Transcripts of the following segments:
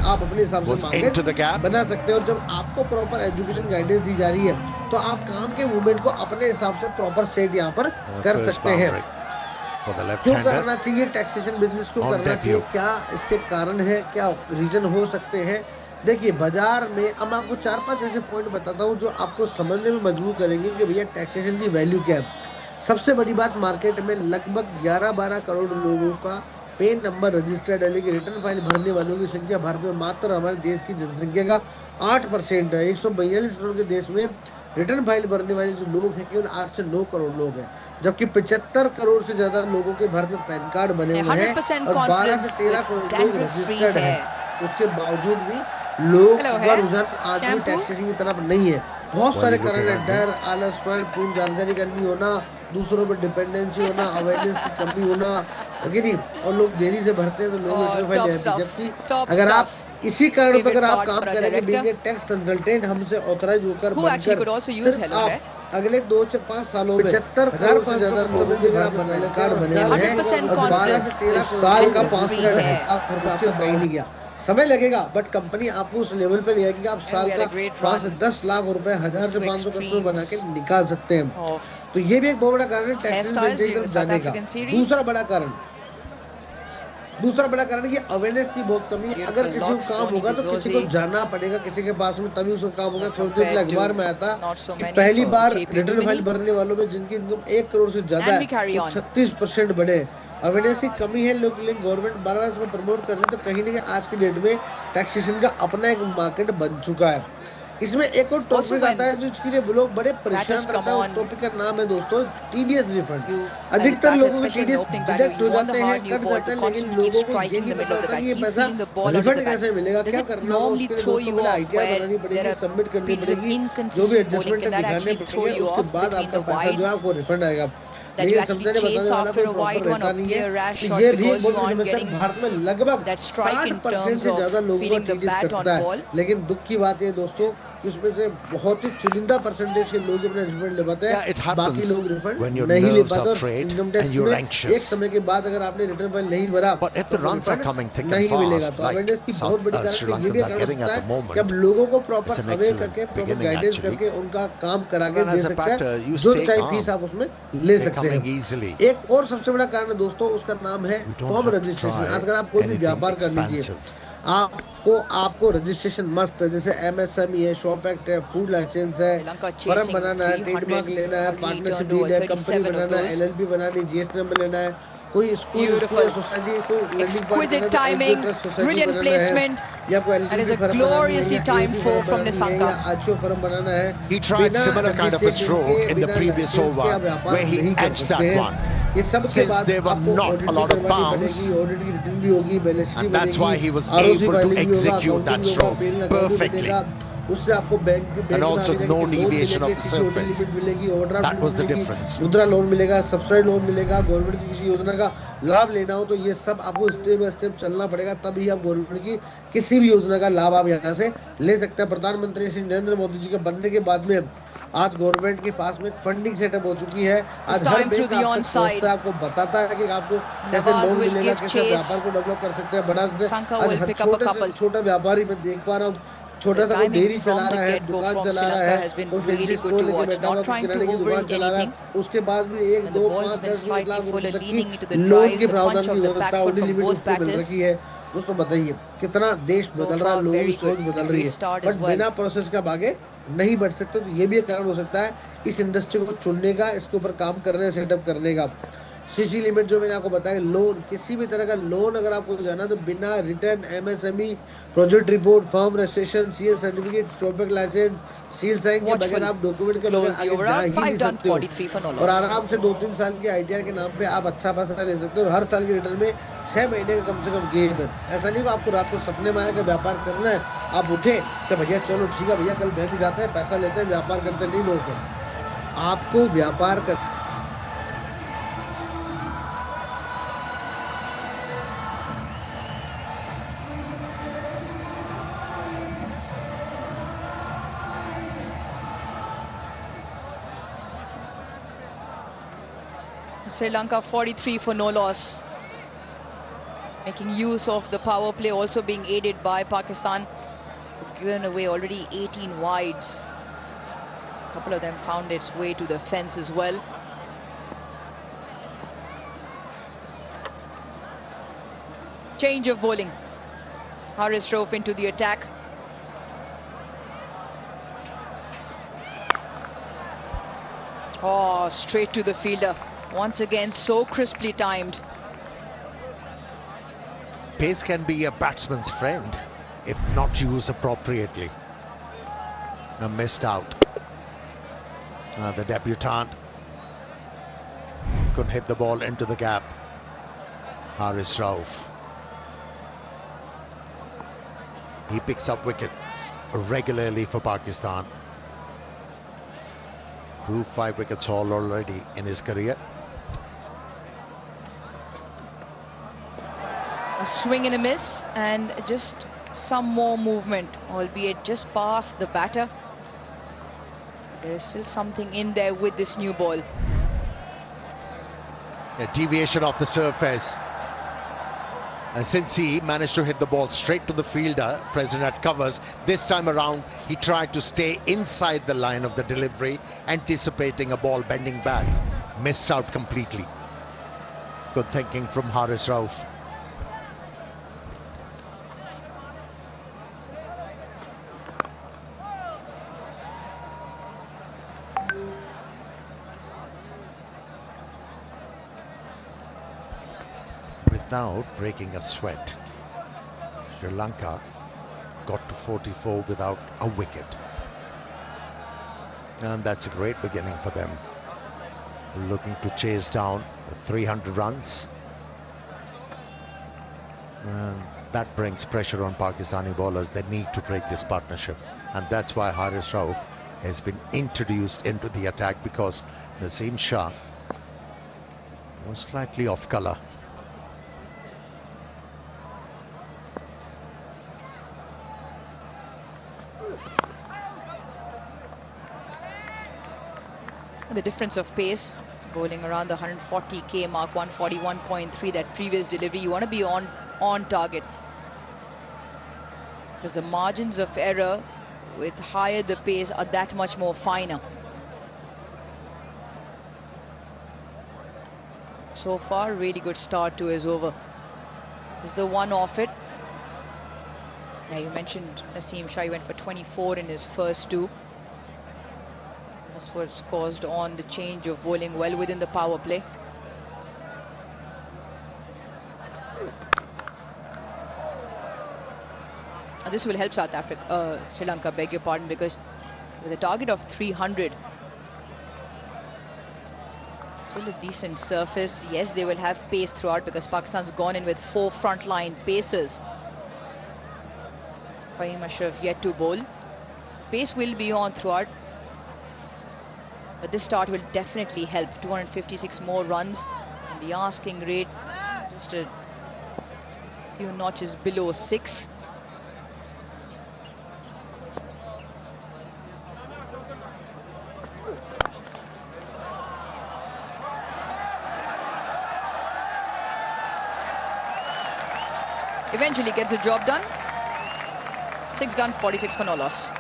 आप अपने हिसाब से मार्केट बना सकते हैं। और जब आपको प्रॉपर एजुकेशन गाइडेंस दी जा रही है तो आप काम के मूवमेंट को अपने हिसाब से प्रॉपर सेट यहाँ पर कर सकते हैं। क्यों करना चाहिए टैक्सेशन बिजनेस, क्यों करना चाहिए, क्या इसके कारण है, क्या रीजन हो सकते हैं। देखिए बाजार में अब मैं आपको 4-5 ऐसे पॉइंट बताता हूँ जो आपको समझने में मजबूर करेंगे कि भैया टैक्सेशन की वैल्यू क्या है। सबसे बड़ी बात, मार्केट में लगभग 11-12 करोड़ लोगों का पेन नंबर रजिस्टर्ड है, लेकिन रिटर्न फाइल भरने वालों की संख्या भारत में मात्र हमारे देश की जनसंख्या का 8% है। 142 करोड़ के देश में रिटर्न फाइल भरने वाले जो लोग हैं केवल 8 से 9 करोड़ लोग हैं, जबकि 75 करोड़ से ज्यादा लोगों के भारत में पैन कार्ड बने हुए हैं और 12 से 13 करोड़ लोग रजिस्टर्ड हैं। उसके बावजूद भी लोग का रुझान आज भी टैक्सेशन की तरफ नहीं है। बहुत सारे कारण है, डर, आलस, पूर्ण जानकारी का नहीं होना, दूसरों पर डिपेंडेंसी होना, अवेयरनेस की कमी होना, ओके नहीं, और लोग देरी से भरते हैं तो लोग रिटर्न फाइल नहीं आती। जबकि अगर आप इसी कारण पर अगर आप काम करेंगे बीइंग ए टैक्स कंसल्टेंट हमसे ऑथराइज होकर बनकर, सिर्फ आप अगले 2 से 5 सालों में 75,000 से ज्यादा लोगों के घर में पैन कार्ड बने हुए हैं और 12 से 13 साल का 5 से 10 लाख रुपए आपका कहीं नहीं गया। समय लगेगा बट कंपनी आपको उस लेवल पे ले जाएगी कि आप साल का 5 से 10 लाख रुपए, 1000 से 500 कस्टमर बना के निकाल सकते हैं। तो ये भी एक बहुत बड़ा कारण है टैक्सेशन की तरफ जाने का। दूसरा बड़ा कारण है कि अवेयरनेस की बहुत कमी है। अगर किसी को काम होगा तो किसी को जाना पड़ेगा किसी के पास में, तभी उसको काम होगा। थोड़ी देर पहले अखबार में आता कि पहली बार रिटर्न फाइल भरने वालों में जिनकी इनकम 1 करोड़ से ज्यादा है 36% बढ़े। अवेयरनेस की कमी है, लोग गवर्नमेंट बार-बार इसको प्रमोट कर रहे हैं, तो कहीं ना कहीं आज की डेट में टैक्सेशन का अपना एक मार्केट बन चुका है। इसमें एक और टॉपिक आता है जो इसके लिए लोग बड़े परेशान रहते हैं। उस टॉपिक का नाम है दोस्तों टीडीएस रिफंड। अधिकतर लोगों के टीडीएस डिडक्ट हो जाते हैं, कट जाते हैं, लेकिन लोगों को ये नहीं पता होता कि ये पैसा रिफंड कैसे मिलेगा, क्या करना होगा। उसके लिए दोस्तों पहले आईटीआर बनानी पड़ेगी, सबमिट करनी पड़ेगी, जो भी एडजस्टमेंट है दिखाने पड़ेंगे, उसके बाद आपका पैसा जो है आपको रिफंड आएगा। लेकिन समझाने बताने वाला कोई प्रॉपर रहता नहीं है। तो ये भी बहुत बड़ी समस्या है। भारत में लगभग 60% से ज्यादा लोगों का टीडीएस कटता है, लेकिन दुख की बात है दोस्तों कि उसमें से बहुत ही चुनिंदा परसेंटेज के लोग अपना रिफंड ले पाते हैं, बाकी लोग रिफंड नहीं ले पाते। और इनकम टैक्स में एक समय के बाद अगर आपने रिटर्न फाइल नहीं भरा तो रिफंड नहीं मिलेगा। तो अवेयरनेस की बहुत बड़ी कारण ये भी कारण होता है कि अब लोगों को प्रॉपर अवेयर करके, प्रॉपर गाइडेंस करके उनका काम करा के दे सकते हैं, जो चाहे फीस आप उसमें ले सकते हैं। एक और सबसे बड़ा कारण है दोस्तों, उसका नाम है फॉर्म रजिस्ट्रेशन। अगर आप कोई भी व्यापार कर लीजिए, आपको रजिस्ट्रेशन मस्ट है, जैसे एमएसएमई है, शॉप एक्ट है, फूड लाइसेंस है, फर्म बनाना है, ट्रेडमार्क लेना है, पार्टनरशिप डीड है, कंपनी बनाना है, एलएलपी बनानी, जीएसटी नंबर लेना है, कोई स्कूल सोसाइटी, कोई landing exquisite timing, brilliant placement. That is a gloriously timed four from Nisanka. He tried similar kind of a stroke in the previous over where he edged that one. Since there were not a lot of bounds, and that's why he was able to execute that stroke perfectly. And also no deviation of the surface. That was the difference. मुद्रा loan मिलेगा, subsidy loan मिलेगा, government की किसी योजना का लाभ लेना हो तो ये सब आपको स्टेप बाय स्टेप चलना पड़ेगा, तभी आप गवर्नमेंट की किसी भी योजना का लाभ आप यहाँ से ले सकते हैं। प्रधानमंत्री श्री नरेंद्र मोदी जी के बनने के बाद में आज गवर्नमेंट के पास में फंडिंग सेटअप हो चुकी है। आज हर बैंक आपको बताता है कि आपको कैसे लोन मिलेगा, कैसे व्यापार को डेवलप कर सकते हैं। बड़ा छोटा व्यापारी मैं देख पा रहा हूँ, छोटा सा कोई डेयरी चला रहा है, दुकान चला रहा है, कोई फैंसी स्टोर लेके बैठा हुआ, किराने की दुकान चला रहा है, उसके बाद भी 1, 2, 5, 10 लाख रुपए तक की लोन के प्रावधान की व्यवस्था ऑडी लिमिट उसको मिल रही है। दोस्तों बताइए कितना देश बदल रहा है, लोगों की सोच बदल रही है, बट बिना प्रोसेस का आगे नहीं बढ़ सकते। तो ये भी एक कारण हो सकता है इस इंडस्ट्री को चुनने का, इसके ऊपर काम करने, सेटअप करने का। सीसी लिमिट जो मैंने आपको बताया, लोन, किसी भी तरह का लोन अगर आपको जाना तो बिना return, MSME, project report, form registration, CL certificate, shopping licence, seal sign के बगैर आप डॉक्यूमेंट के बगैर आगे जा ही नहीं सकते हो। और आराम से 2-3 साल के आईटीआर के नाम पे आप अच्छा पैसा ले सकते हो। और हर साल के रिटर्न में 6 महीने का कम से कम गेम है। ऐसा नहीं आपको रात को सपने में आया कि व्यापार करना है, आप उठे तो भैया चलो ठीक है भैया कल बैंक जाते हैं, पैसा लेते हैं, व्यापार करते नहीं। दोस्तों आपको व्यापार कर Sri Lanka 43 for no loss. Making use of the power play, also being aided by Pakistan. They've given away already 18 wides. A couple of them found its way to the fence as well. Change of bowling. Haris Rauf into the attack. Oh, straight to the fielder. Once again, so crisply timed. Pace can be a batsman's friend if not used appropriately. Missed out. The debutant couldn't hit the ball into the gap. Haris Rauf. He picks up wickets regularly for Pakistan. 5 wickets haul already in his career. A swing and a miss, and just some more movement, albeit just past the batter. There is still something in there with this new ball. A deviation off the surface. And since he managed to hit the ball straight to the fielder present at covers, this time around he tried to stay inside the line of the delivery, anticipating a ball bending back. Missed out completely. Good thinking from Haris Rauf. Without breaking a sweat, Sri Lanka got to 44 without a wicket. And that's a great beginning for them. Looking to chase down 300 runs. And that brings pressure on Pakistani bowlers. They need to break this partnership. And that's why Haris Rauf has been introduced into the attack, because Naseem Shah was slightly off colour. The difference of pace, bowling around the 140k mark, 141.3, that previous delivery. You want to be on target, because the margins of error with higher the pace are that much more finer. So far, really good start to his over. Is the one off it. Yeah, you mentioned Naseem Shah, he went for 24 in his first 2. That's what's caused on the change of bowling, well within the power play. And this will help Sri Lanka, beg your pardon, because with a target of 300, still a decent surface. Yes, they will have pace throughout, because Pakistan's gone in with 4 frontline pacers. Fahim Ashraf yet to bowl. Pace will be on throughout. But this start will definitely help. 256 more runs, and the asking rate just a few notches below 6. Eventually gets the job done. 6 done, 46 for no loss.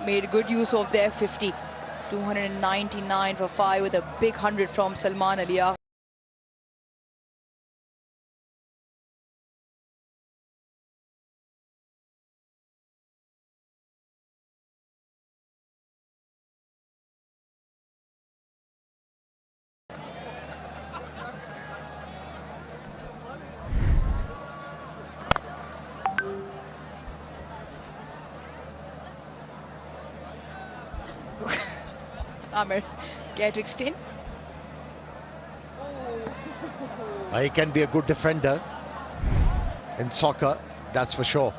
Made good use of their 50. 299 for 5 with a big 100 from Salman Aliyah. Amir, care to explain? He can be a good defender in soccer, that's for sure.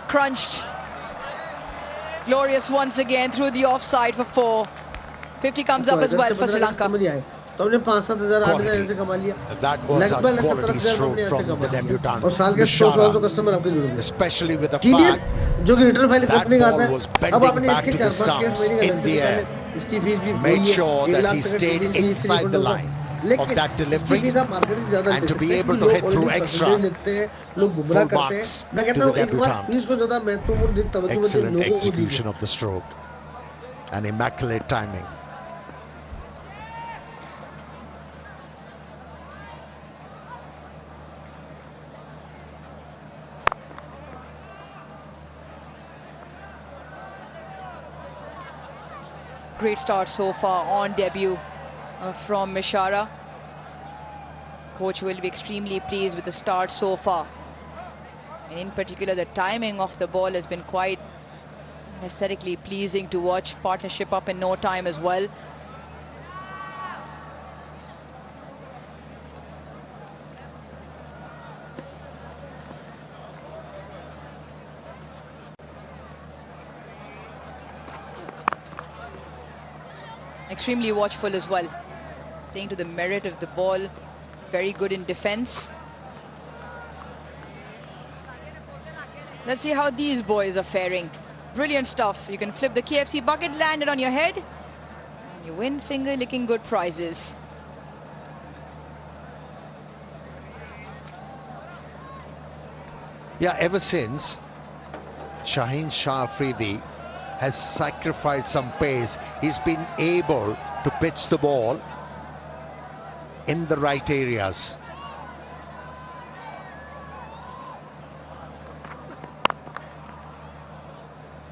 Crunched. Glorious once again through the offside for 4. 50 comes up as well for Sri Lanka. That was a quality stroke from the debutant, Mishara, especially with the fact that ball was bending back to the stumps in the air. Made sure that he stayed inside the line of that delivery, and to be able to hit through extra, full marks to the debutant. Excellent execution of the stroke and immaculate timing. Great start so far on debut from Mishara. Coach will be extremely pleased with the start so far. And in particular, the timing of the ball has been quite aesthetically pleasing to watch. Partnership up in no time as well. Extremely watchful as well. Playing to the merit of the ball. Very good in defense. Let's see how these boys are faring. Brilliant stuff. You can flip the KFC bucket, land it on your head, and you win finger-licking good prizes. Yeah, ever since Shaheen Shah Afridi has sacrificed some pace, he's been able to pitch the ball in the right areas.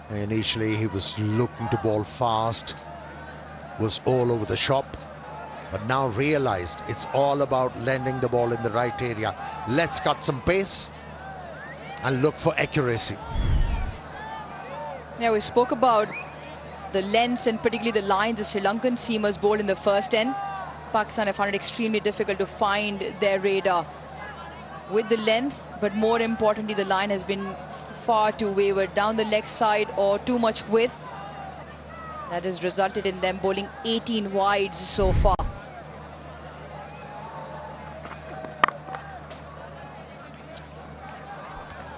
Initially he was looking to bowl fast, was all over the shop, but now realized it's all about landing the ball in the right area. Let's cut some pace and look for accuracy. Yeah, we spoke about the lengths and particularly the lines the Sri Lankan seamers bowled in the first end. Pakistan have found it extremely difficult to find their radar with the length, but more importantly, the line has been far too wayward down the leg side or too much width. That has resulted in them bowling 18 wides so far.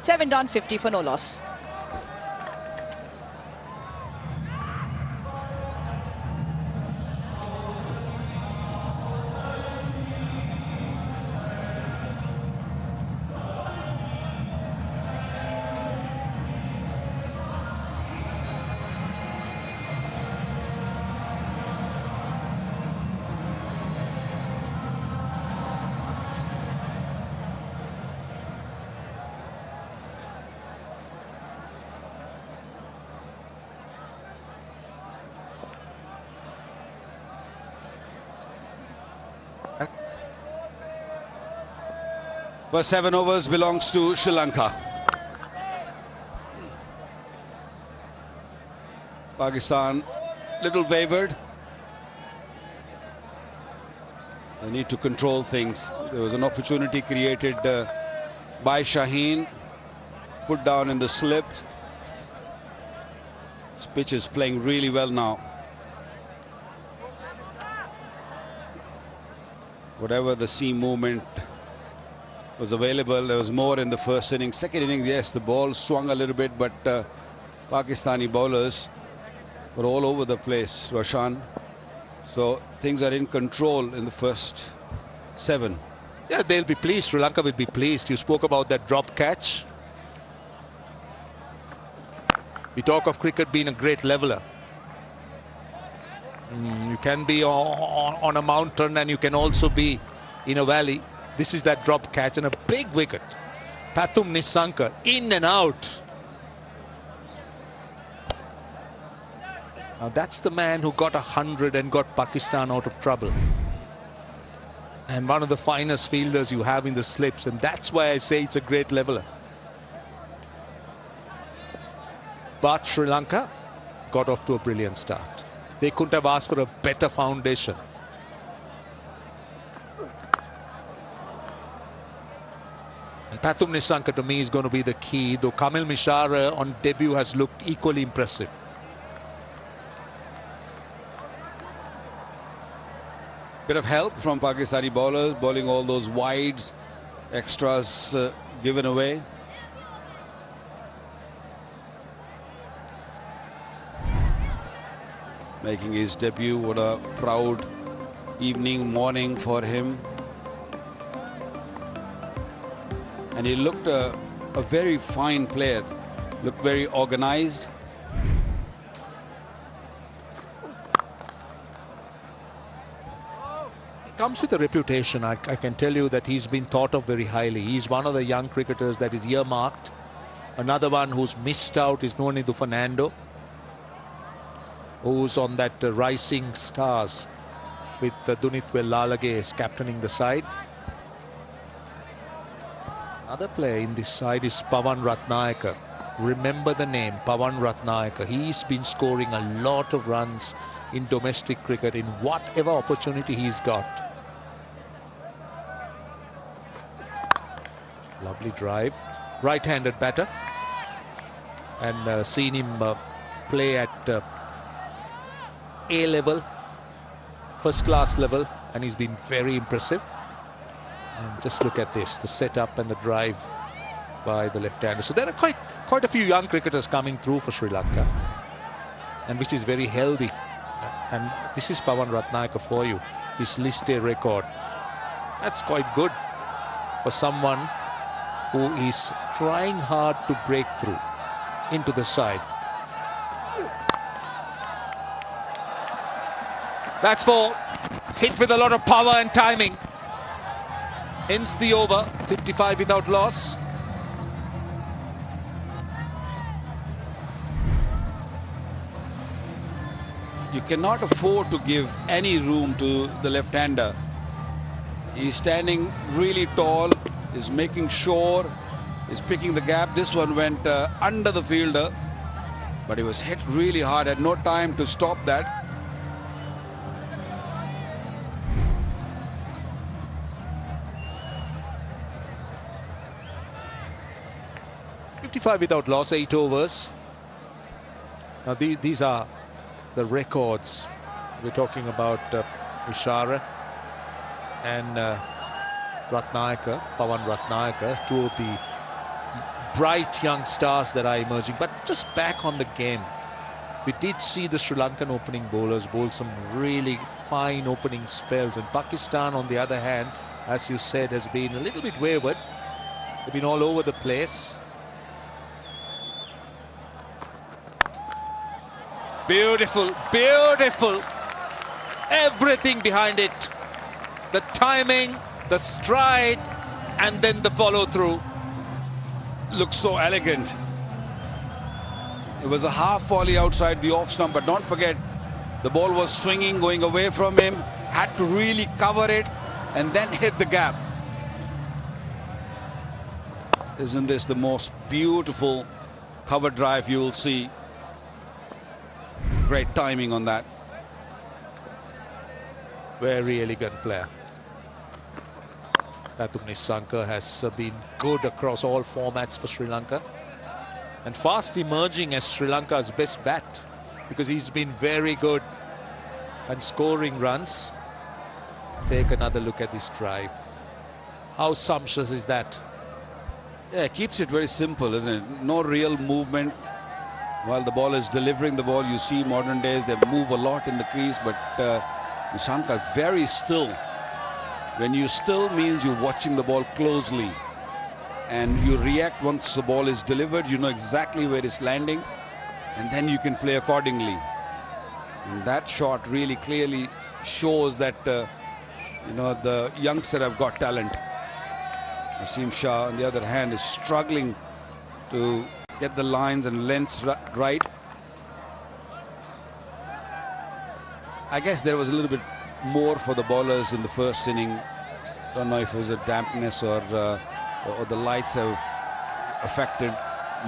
Seven done, 50 for no loss. First 7 overs belongs to Sri Lanka. Pakistan, little wavered. They need to control things. There was an opportunity created by Shaheen. Put down in the slip. This pitch is playing really well now. Whatever the seam movement was available, there was more in the first inning. Second inning, yes, the ball swung a little bit, but Pakistani bowlers were all over the place, Roshan. So things are in control in the first 7. Yeah, they'll be pleased. Sri Lanka will be pleased. You spoke about that drop catch. We talk of cricket being a great leveler. You can be on a mountain and you can also be in a valley. This is that drop catch and a big wicket. Pathum Nissanka in and out. Now that's the man who got 100 and got Pakistan out of trouble. and one of the finest fielders you have in the slips, and that's why I say it's a great leveler. But Sri Lanka got off to a brilliant start. They couldn't have asked for a better foundation. And Pathum Nissanka to me is going to be the key, though Kamil Mishara on debut has looked equally impressive. Bit of help from Pakistani bowlers, bowling all those wides, extras given away. Making his debut, what a proud morning for him. And he looked a very fine player, looked very organized. Comes with a reputation. I can tell you that he's been thought of very highly. He's one of the young cricketers that is earmarked. Another one who's missed out is Nonidu Fernando, who's on that rising stars with Dunitwel Lalage captaining the side. Another player in this side is Pawan Ratnayaka. Remember the name, Pawan Ratnayaka. He's been scoring a lot of runs in domestic cricket in whatever opportunity he's got. Lovely drive. Right-handed batter. And seen him play at A level, first class level, and he's been very impressive. And just look at this, the setup and the drive by the left-hander. So there are quite a few young cricketers coming through for Sri Lanka, and which is very healthy. And this is Pawan Ratnayaka for you, his List A record. That's quite good for someone who is trying hard to break through into the side. That's 4. Hit with a lot of power and timing. Ends the over, 55 without loss. You cannot afford to give any room to the left-hander. He's standing really tall, is making sure, is picking the gap. This one went under the fielder, but he was hit really hard, had no time to stop that. Without loss, 8 overs. Now these are the records. We're talking about Mishara and Ratnayaka, Pawan Ratnayaka, two of the bright young stars that are emerging. But just back on the game, we did see the Sri Lankan opening bowlers bowl some really fine opening spells, and Pakistan on the other hand, as you said, has been a little bit wayward. They've been all over the place. Beautiful, beautiful. Everything behind it. The timing, the stride, and then the follow through. Looks so elegant. It was a half volley outside the off stump, but don't forget, the ball was swinging, going away from him. Had to really cover it and then hit the gap. Isn't this the most beautiful cover drive you will see? Great timing on that. Very elegant player. Pathum Nissanka has been good across all formats for Sri Lanka, and fast emerging as Sri Lanka's best bat, because he's been very good and scoring runs. Take another look at this drive. How sumptuous is that? Yeah, it keeps it very simple, isn't it? No real movement. While the ball is delivering the ball, you see modern days they move a lot in the crease, but Nissanka very still. When you still means you're watching the ball closely and you react once the ball is delivered. You know exactly where it's landing, and then you can play accordingly. And that shot really clearly shows that you know, the youngster have got talent. Naseem Shah, on the other hand, is struggling to get the lines and lengths right. I guess there was a little bit more for the bowlers in the first inning Don't know if it was a dampness or the lights have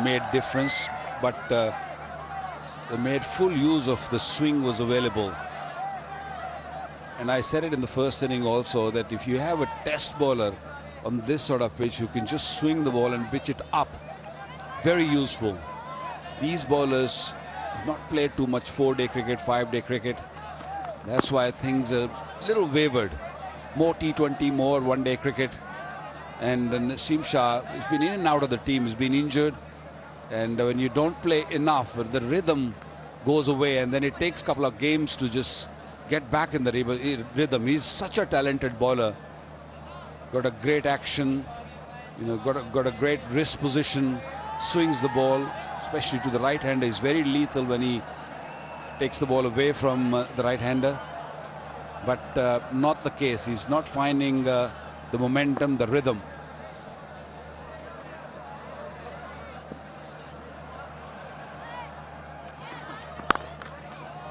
made difference, but they made full use of the swing was available. And I said it in the first inning also that if you have a test bowler on this sort of pitch who can just swing the ball and pitch it up, very useful. These bowlers have not played too much 4-day cricket, 5-day cricket. That's why things are a little wavered. More T20, more 1-day cricket. And Naseem Shah has been in and out of the team, has been injured. And when you don't play enough, the rhythm goes away, and then it takes a couple of games to just get back in the rhythm. He's such a talented bowler. Got a great action, got a great wrist position, swings the ball, especially to the right-hander. He's very lethal when he takes the ball away from the right-hander. But not the case. He's not finding the momentum, the rhythm.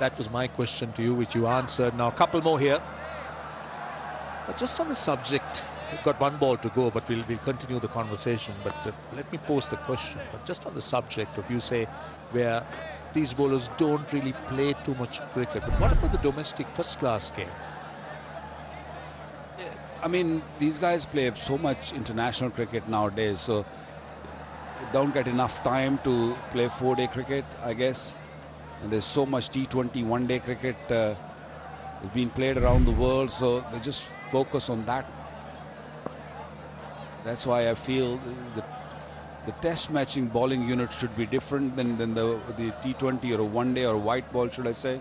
That was my question to you, which you answered. Now, a couple more here. But just on the subject, we've got one ball to go, but we'll continue the conversation. But let me pose the question. But just on the subject of, you say, where these bowlers don't really play too much cricket. But what about the domestic first-class game? I mean, these guys play so much international cricket nowadays, so don't get enough time to play 4-day cricket, I guess. And there's so much T20 1-day cricket is being played around the world, so they just focus on that. That's why I feel the test matching bowling unit should be different than the T20 or a 1-day or a white ball, should I say.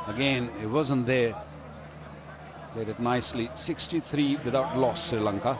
Again, it wasn't there. Played it nicely. 63 without loss, Sri Lanka.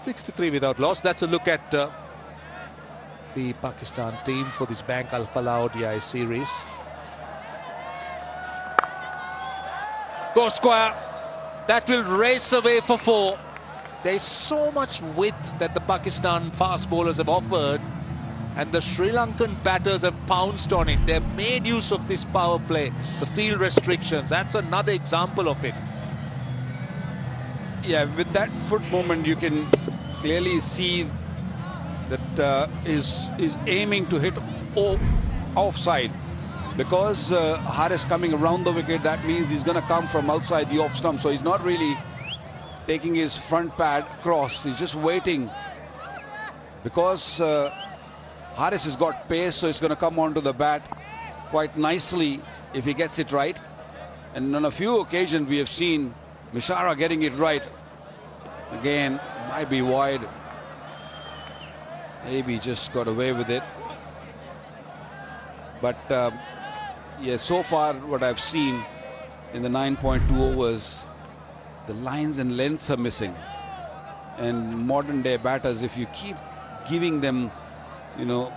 .63 without loss. That's a look at the Pakistan team for this Bank Al Falah ODI series. Go square. That will race away for 4. There's so much width that the Pakistan fast bowlers have offered, and the Sri Lankan batters have pounced on it. They've made use of this power play, the field restrictions. That's another example of it. Yeah, with that foot movement, you can clearly see that is aiming to hit offside, because Haris coming around the wicket. That means he's going to come from outside the off stump, so he's not really taking his front pad across. He's just waiting, because Haris has got pace, so it's going to come onto the bat quite nicely if he gets it right. And on a few occasions we have seen Mishara getting it right. Again, might be wide. Maybe just got away with it. But yeah, so far what I've seen in the 9.2 overs, the lines and lengths are missing. And modern day batters, if you keep giving them,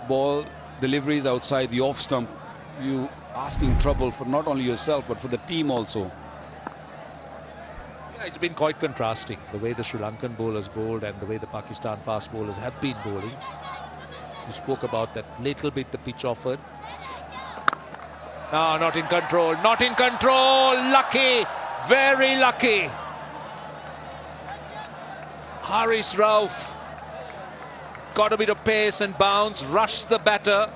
ball deliveries outside the off stump, you asking trouble for not only yourself but for the team also. It's been quite contrasting, the way the Sri Lankan bowlers bowled and the way the Pakistan fast bowlers have been bowling. You spoke about that little bit the pitch offered. No, not in control, not in control. Lucky, very lucky. Haris Rauf got a bit of pace and bounce, rushed the batter.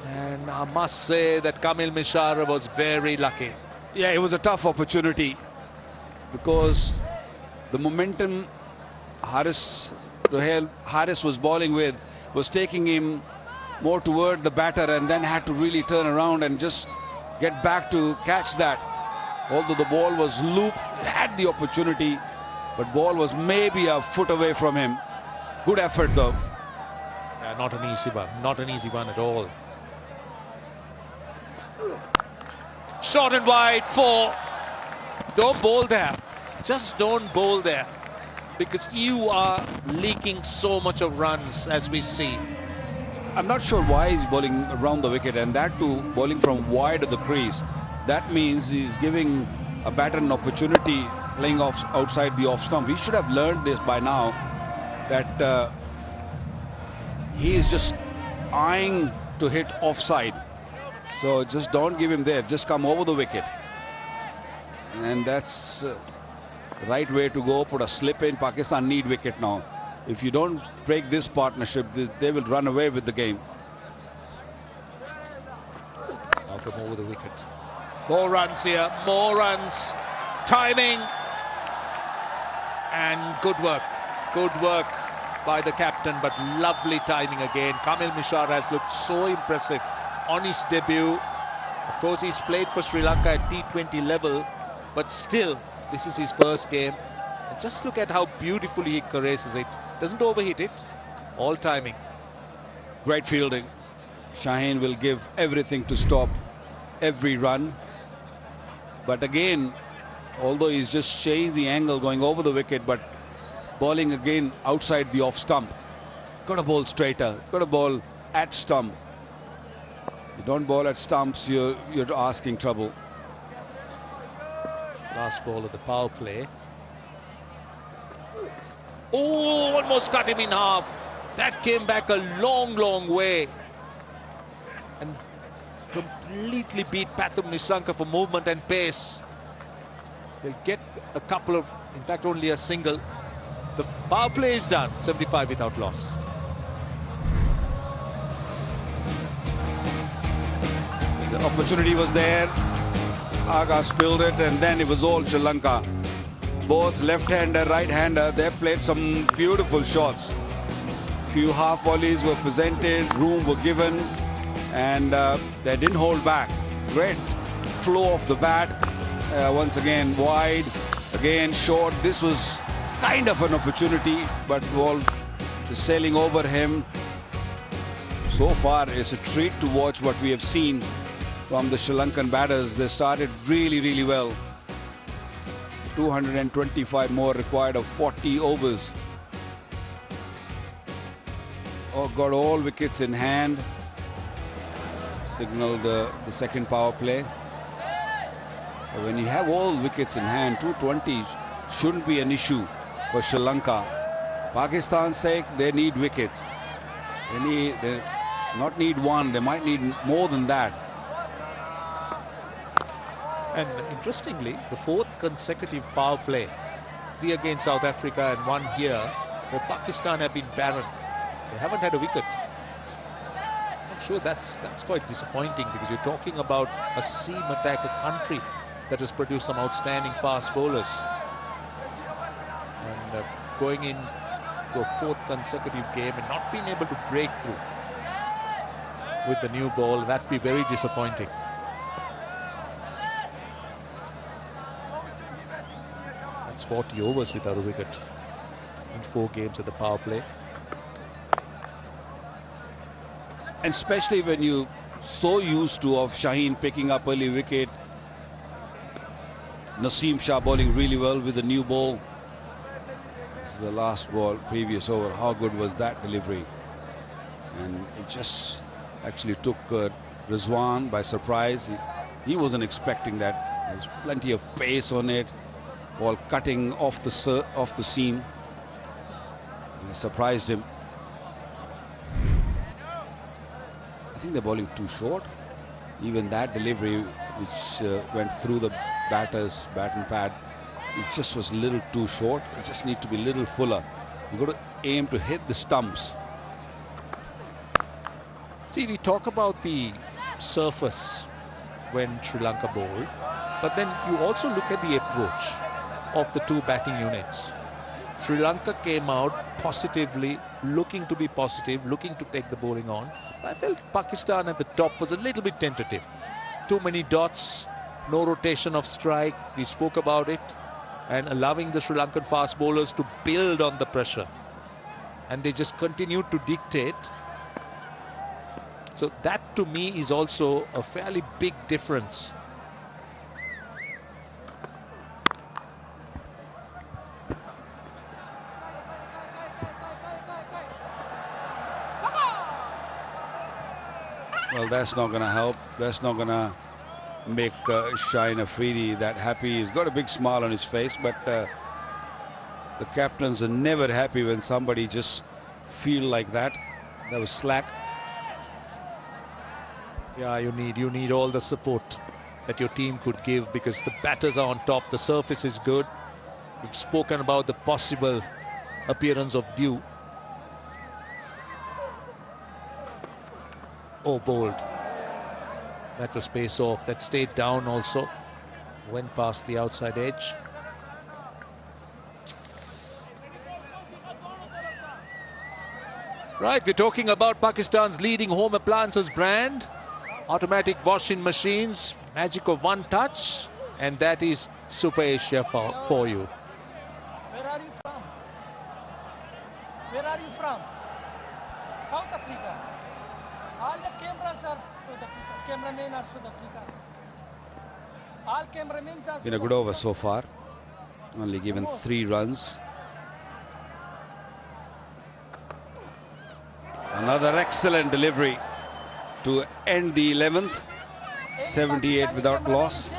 And I must say that Kamil Mishara was very lucky. Yeah, it was a tough opportunity, because the momentum Haris was bowling with was taking him more toward the batter, and then had to really turn around and just get back to catch that. Although the ball was looped, had the opportunity, but ball was maybe a foot away from him. Good effort though. Yeah, not an easy one. Not an easy one at all. Short and wide, 4. Don't bowl there. Just don't bowl there. Because you are leaking so much of runs, as we see. I'm not sure why he's bowling around the wicket, and that too bowling from wide of the crease. That means he's giving a batter an opportunity playing off outside the off stump. He should have learned this by now, that he is just eyeing to hit offside. So just don't give him there. Just come over the wicket. And that's the right way to go. Put a slip in. Pakistan need wicket now. If you don't break this partnership, they will run away with the game. Now from over the wicket. More runs here. More runs. Timing. And good work. Good work by the captain, but lovely timing again. Kamil Mishra has looked so impressive on his debut. Of course, he's played for Sri Lanka at T20 level, but still, this is his first game. And just look at how beautifully he caresses it. Doesn't overhit it. All timing. Great fielding. Shaheen will give everything to stop every run. But again, although he's just changed the angle going over the wicket, but bowling again outside the off stump. Got to bowl straighter. Got to bowl at stump. You don't bowl at stumps, you're asking trouble. Last ball of the power play. Oh, almost cut him in half. That came back a long, long way. And completely beat Pathum Nissanka for movement and pace. They'll get a couple of, in fact, only a single. The power play is done, 75 without loss. The opportunity was there. Aga spilled it, and then it was all Sri Lanka. Both left-hander, right-hander, they played some beautiful shots. Few half volleys were presented, room were given, and they didn't hold back. Great flow of the bat. Once again, wide, again short. This was kind of an opportunity, but ball just sailing over him. So far, it's a treat to watch what we have seen from the Sri Lankan batters. They started really, really well. 225 more required of 40 overs. Oh, got all wickets in hand. Signaled the second power play. When you have all wickets in hand, 220 shouldn't be an issue for Sri Lanka. Pakistan's sake, they need wickets. They not need one, they might need more than that. And interestingly, the 4th consecutive power play, 3 against South Africa and 1 here, where Pakistan have been barren. They haven't had a wicket. I'm sure that's quite disappointing, because you're talking about a seam attack, a country that has produced some outstanding fast bowlers. And going in to a 4th consecutive game and not being able to break through with the new ball, that'd be very disappointing. That's 40 overs without a wicket in 4 games at the power play. And especially when you're so used to of Shaheen picking up early wicket, Naseem Shah bowling really well with the new ball. This is the last ball, previous over. How good was that delivery? And it just actually took Rizwan by surprise. He wasn't expecting that. There was plenty of pace on it. Ball cutting off the seam. It surprised him. I think they're bowling too short. Even that delivery, which went through the batter's bat and pad, it just was a little too short. It just need to be a little fuller. You've got to aim to hit the stumps. See, we talk about the surface when Sri Lanka bowled, but then you also look at the approach of the 2 batting units. Sri Lanka came out positively, looking to be positive, looking to take the bowling on. I felt Pakistan at the top was a little bit tentative. Too many dots, no rotation of strike, we spoke about it, and allowing the Sri Lankan fast bowlers to build on the pressure. and they just continued to dictate. So that to me is also a fairly big difference. Well, that's not going to help. That's not going to make Shaheen Afridi that happy. He's got a big smile on his face, but the captains are never happy when somebody just feel like that. That was slack. Yeah, you need all the support that your team could give, because the batters are on top. The surface is good. We've spoken about the possible appearance of dew. Oh, bowled. That was pace off. That stayed down also. Went past the outside edge. Right, we're talking about Pakistan's leading home appliances brand. Automatic washing machines, magic of one touch, and that is Super Asia for you. Where are you from? Where are you from? South Africa. All the cameras are South Africa. Cameramen are South Africa. All cameramen are Been a good over so far. Only given 3 runs. Another excellent delivery to end the 11th. 78 without loss.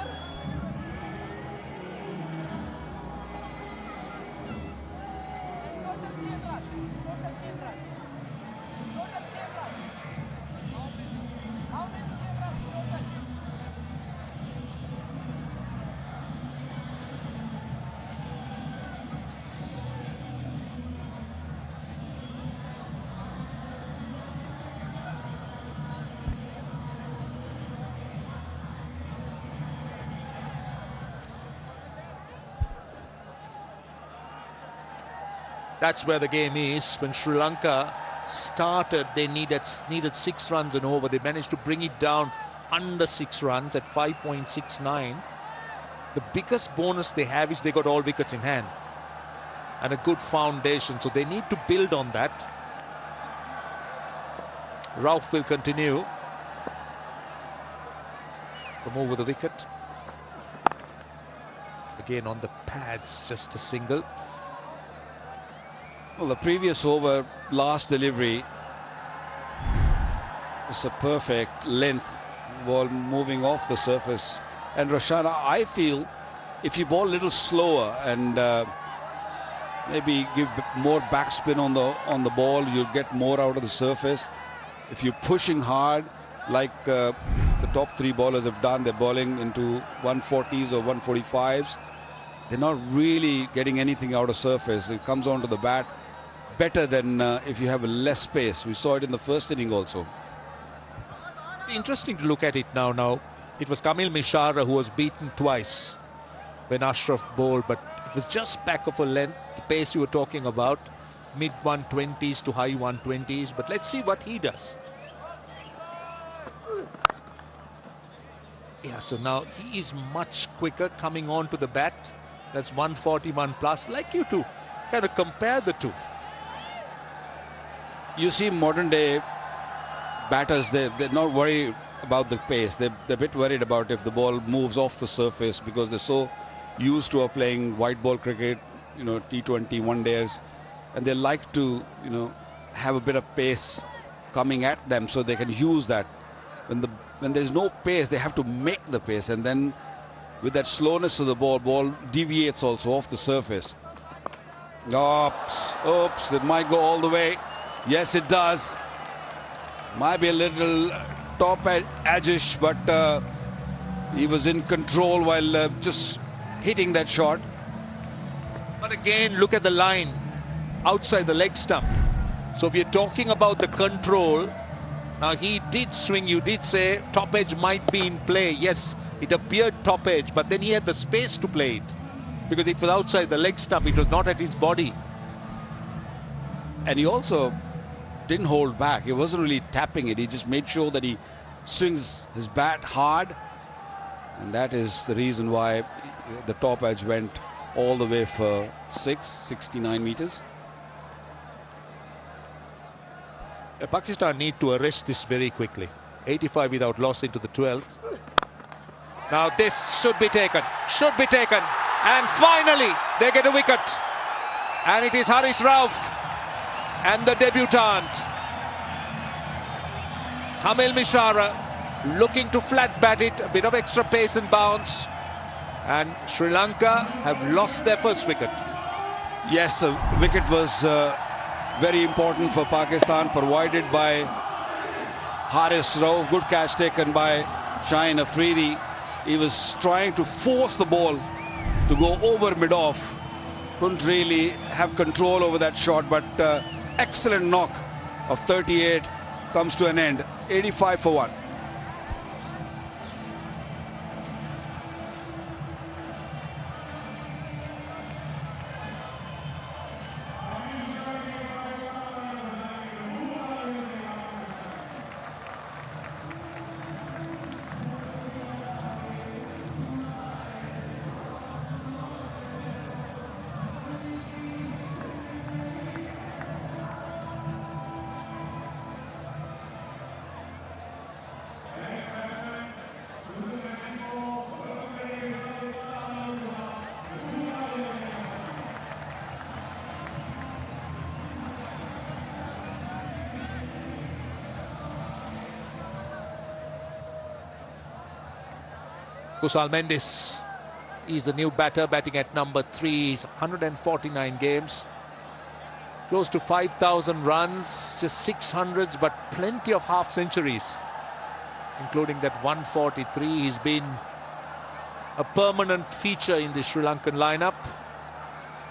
That's where the game is. When Sri Lanka started, they needed 6 runs and over. They managed to bring it down under 6 runs at 5.69. The biggest bonus they have is they got all wickets in hand and a good foundation. So they need to build on that. Rauf will continue from over the wicket. Again on the pads, just a single. Well, the previous over, last delivery, is a perfect length ball moving off the surface. And Roshana, I feel if you bowl a little slower and maybe give more backspin on the ball, you'll get more out of the surface. If you're pushing hard, like the top 3 bowlers have done, they're bowling into 140s or 145s. They're not really getting anything out of surface. It comes onto the bat better than if you have a less space. We saw it in the first inning also. It's interesting to look at it now. It was Kamil Mishara who was beaten twice when Ashraf bowled, but it was just back of a length, the pace you were talking about, mid 120s to high 120s. But let's see what he does. Yeah, so now he is much quicker coming on to the bat. That's 141 plus. Like you to kind of compare the two. You see modern day batters, they're not worried about the pace. They're a bit worried about if the ball moves off the surface, because they're so used to playing white ball cricket, T20 one days, and they like to, have a bit of pace coming at them so they can use that. When there's no pace, they have to make the pace, and then with that slowness of the ball deviates also off the surface. Oops, it might go all the way. Yes, it does. Might be a little top edgish, but he was in control while just hitting that shot. But again, look at the line outside the leg stump. So if you're talking about the control, now he did swing. You did say top edge might be in play. Yes, it appeared top edge, but then he had the space to play it, because it was outside the leg stump. It was not at his body. And he also didn't hold back. He wasn't really tapping it. He just made sure that he swings his bat hard. And that is the reason why the top edge went all the way for 69 meters. Pakistan need to arrest this very quickly. 85 without loss into the 12th. Now this should be taken. And finally they get a wicket. And it is Haris Rauf and the debutant Kamil Mishara looking to flat bat it, a bit of extra pace and bounce. And Sri Lanka have lost their first wicket. Yes, a wicket was very important for Pakistan, provided by Haris Rauf. Good catch taken by Shaheen Afridi. He was trying to force the ball to go over mid-off. Couldn't really have control over that shot, but excellent knock of 38 comes to an end. 85 for 1. Kusal Mendis is the new batter, batting at number 3. He's 149 games. Close to 5,000 runs, just 600s, but plenty of half centuries, including that 143. He's been a permanent feature in the Sri Lankan lineup.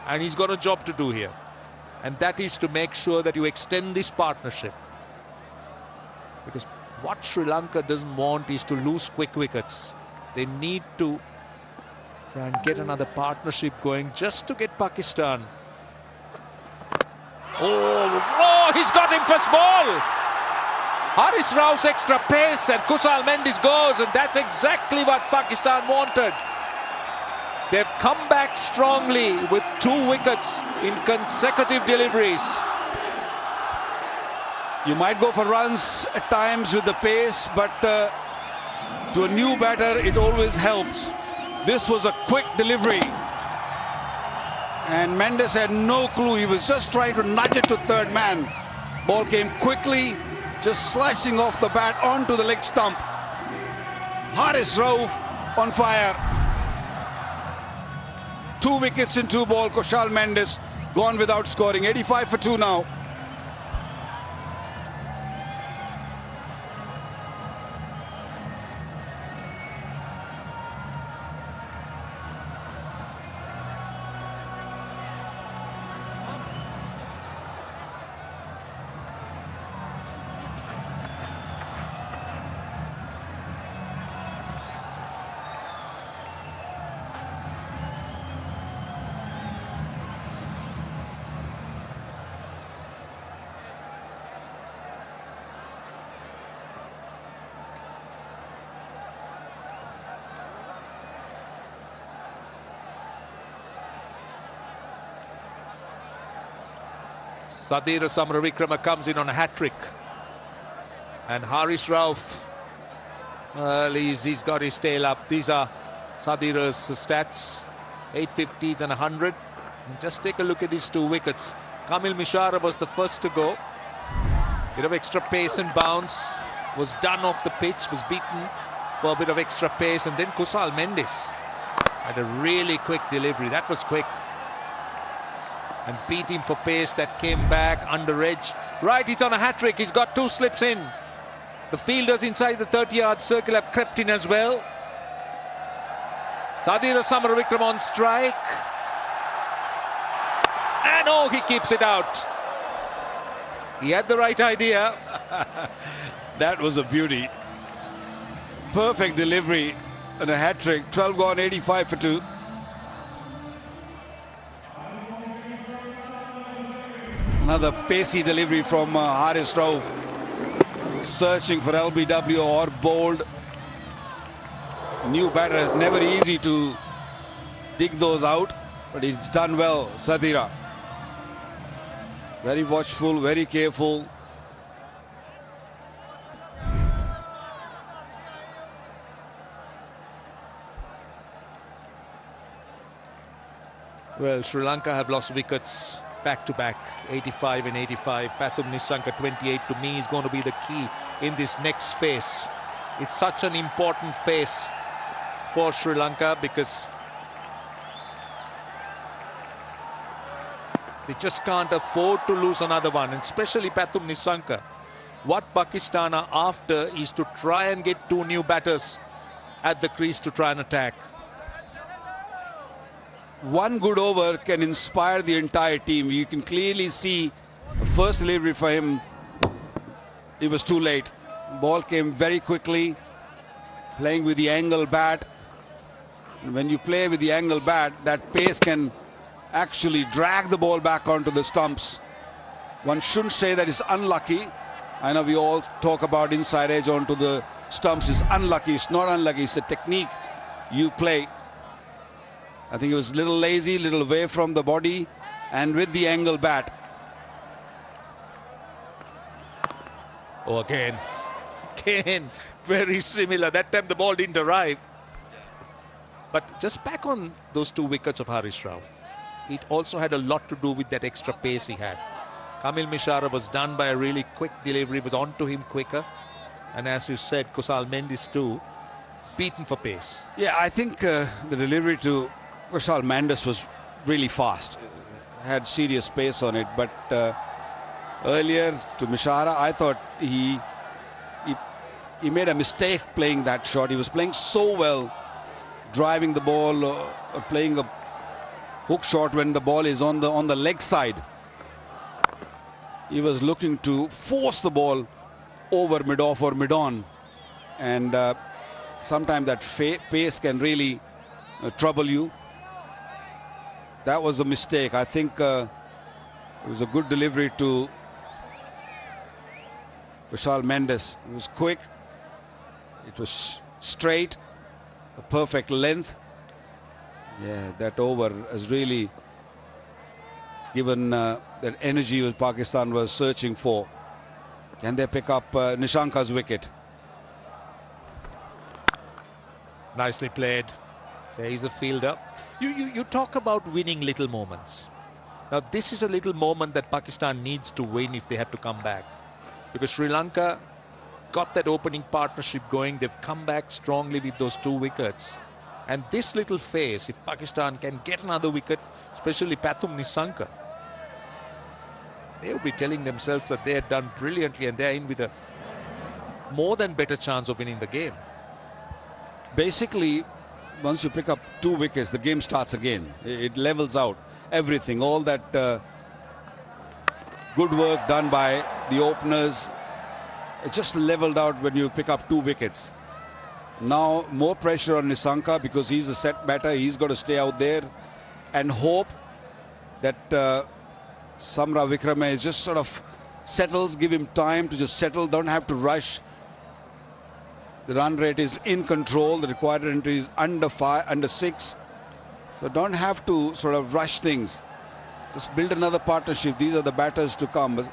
And he's got a job to do here. And that is to make sure that you extend this partnership. Because what Sri Lanka doesn't want is to lose quick wickets. They need to try and get another partnership going just to get Pakistan. Oh, he's got him first ball. Haris Rauf's extra pace and Kusal Mendis goes, and that's exactly what Pakistan wanted. They've come back strongly with 2 wickets in consecutive deliveries. You might go for runs at times with the pace, but to a new batter, it always helps. This was a quick delivery. And Mendes had no clue. He was just trying to nudge it to third man. Ball came quickly, just slicing off the bat onto the leg stump. Haris Rauf on fire. 2 wickets in 2 ball. Kusal Mendis gone without scoring. 85 for 2 now. Sadira Samaravikrama comes in on a hat-trick. And Haris Rauf, he's got his tail up. These are Sadira's stats. 850s and 100. And just take a look at these 2 wickets. Kamil Mishara was the first to go. Bit of extra pace and bounce. Was done off the pitch, was beaten for a bit of extra pace. And then Kusal Mendis had a really quick delivery. That was quick. And beat him for pace. That came back under edge. Right, he's on a hat-trick. He's got 2 slips in. The fielders inside the 30-yard circle have crept in as well. Sadira Samaravikrama on strike. And oh, he keeps it out. He had the right idea. That was a beauty. Perfect delivery and a hat-trick. 12 gone, 85 for 2. Another pacey delivery from Haris Rauf. Searching for LBW or bold. New batter, never easy to dig those out, but he's done well, Sadira. Very watchful, very careful. Well, Sri Lanka have lost wickets back-to-back, 85 and 85. Pathum Nissanka 28 to me is going to be the key in this next phase. It's such an important phase for Sri Lanka because they just can't afford to lose another one, and especially Pathum Nissanka. What Pakistan are after is to try and get 2 new batters at the crease to try and attack. One good over can inspire the entire team. You can clearly see the first delivery for him, it was too late. Ball came very quickly, playing with the angle bat. And when you play with the angle bat, that pace can actually drag the ball back onto the stumps. One shouldn't say that it's unlucky. I know we all talk about inside edge onto the stumps is unlucky. It's not unlucky. It's a technique you play. I think it was a little lazy, little away from the body, and with the angle bat. Oh, again, very similar. That time the ball didn't arrive. But just back on those 2 wickets of Harish Rauf, it also had a lot to do with that extra pace he had. Kamil Mishara was done by a really quick delivery, was onto him quicker. And as you said, Kusal Mendis too, beaten for pace. Yeah, I think the delivery to Kusal Mendes was really fast. Had serious pace on it, but earlier to Mishara, I thought he made a mistake playing that shot. He was playing so well, driving the ball, or playing a hook shot when the ball is on the leg side. He was looking to force the ball over mid-off or mid-on, and sometimes that pace can really trouble you. That was a mistake. I think it was a good delivery to Kusal Mendes. It was quick, it was straight, a perfect length. Yeah, that over has really given that energy that Pakistan was searching for. Can they pick up Nishanka's wicket? Nicely played. There is a fielder. You talk about winning little moments. Now this is a little moment that Pakistan needs to win if they have to come back. Because Sri Lanka got that opening partnership going. They've come back strongly with those 2 wickets. And this little phase, if Pakistan can get another wicket, especially Pathum Nissanka, they will be telling themselves that they are done brilliantly and they are in with a more than better chance of winning the game. Basically, once you pick up 2 wickets, the game starts again. It levels out everything. All that good work done by the openers, it just leveled out when you pick up 2 wickets. Now more pressure on Nissanka because he's a set batter. He's got to stay out there and hope that Samra Vikrama is just sort of settles, give him time to just settle, don't have to rush. The run rate is in control. The required entry is under 6. So don't have to sort of rush things. Just build another partnership. These are the batters to come.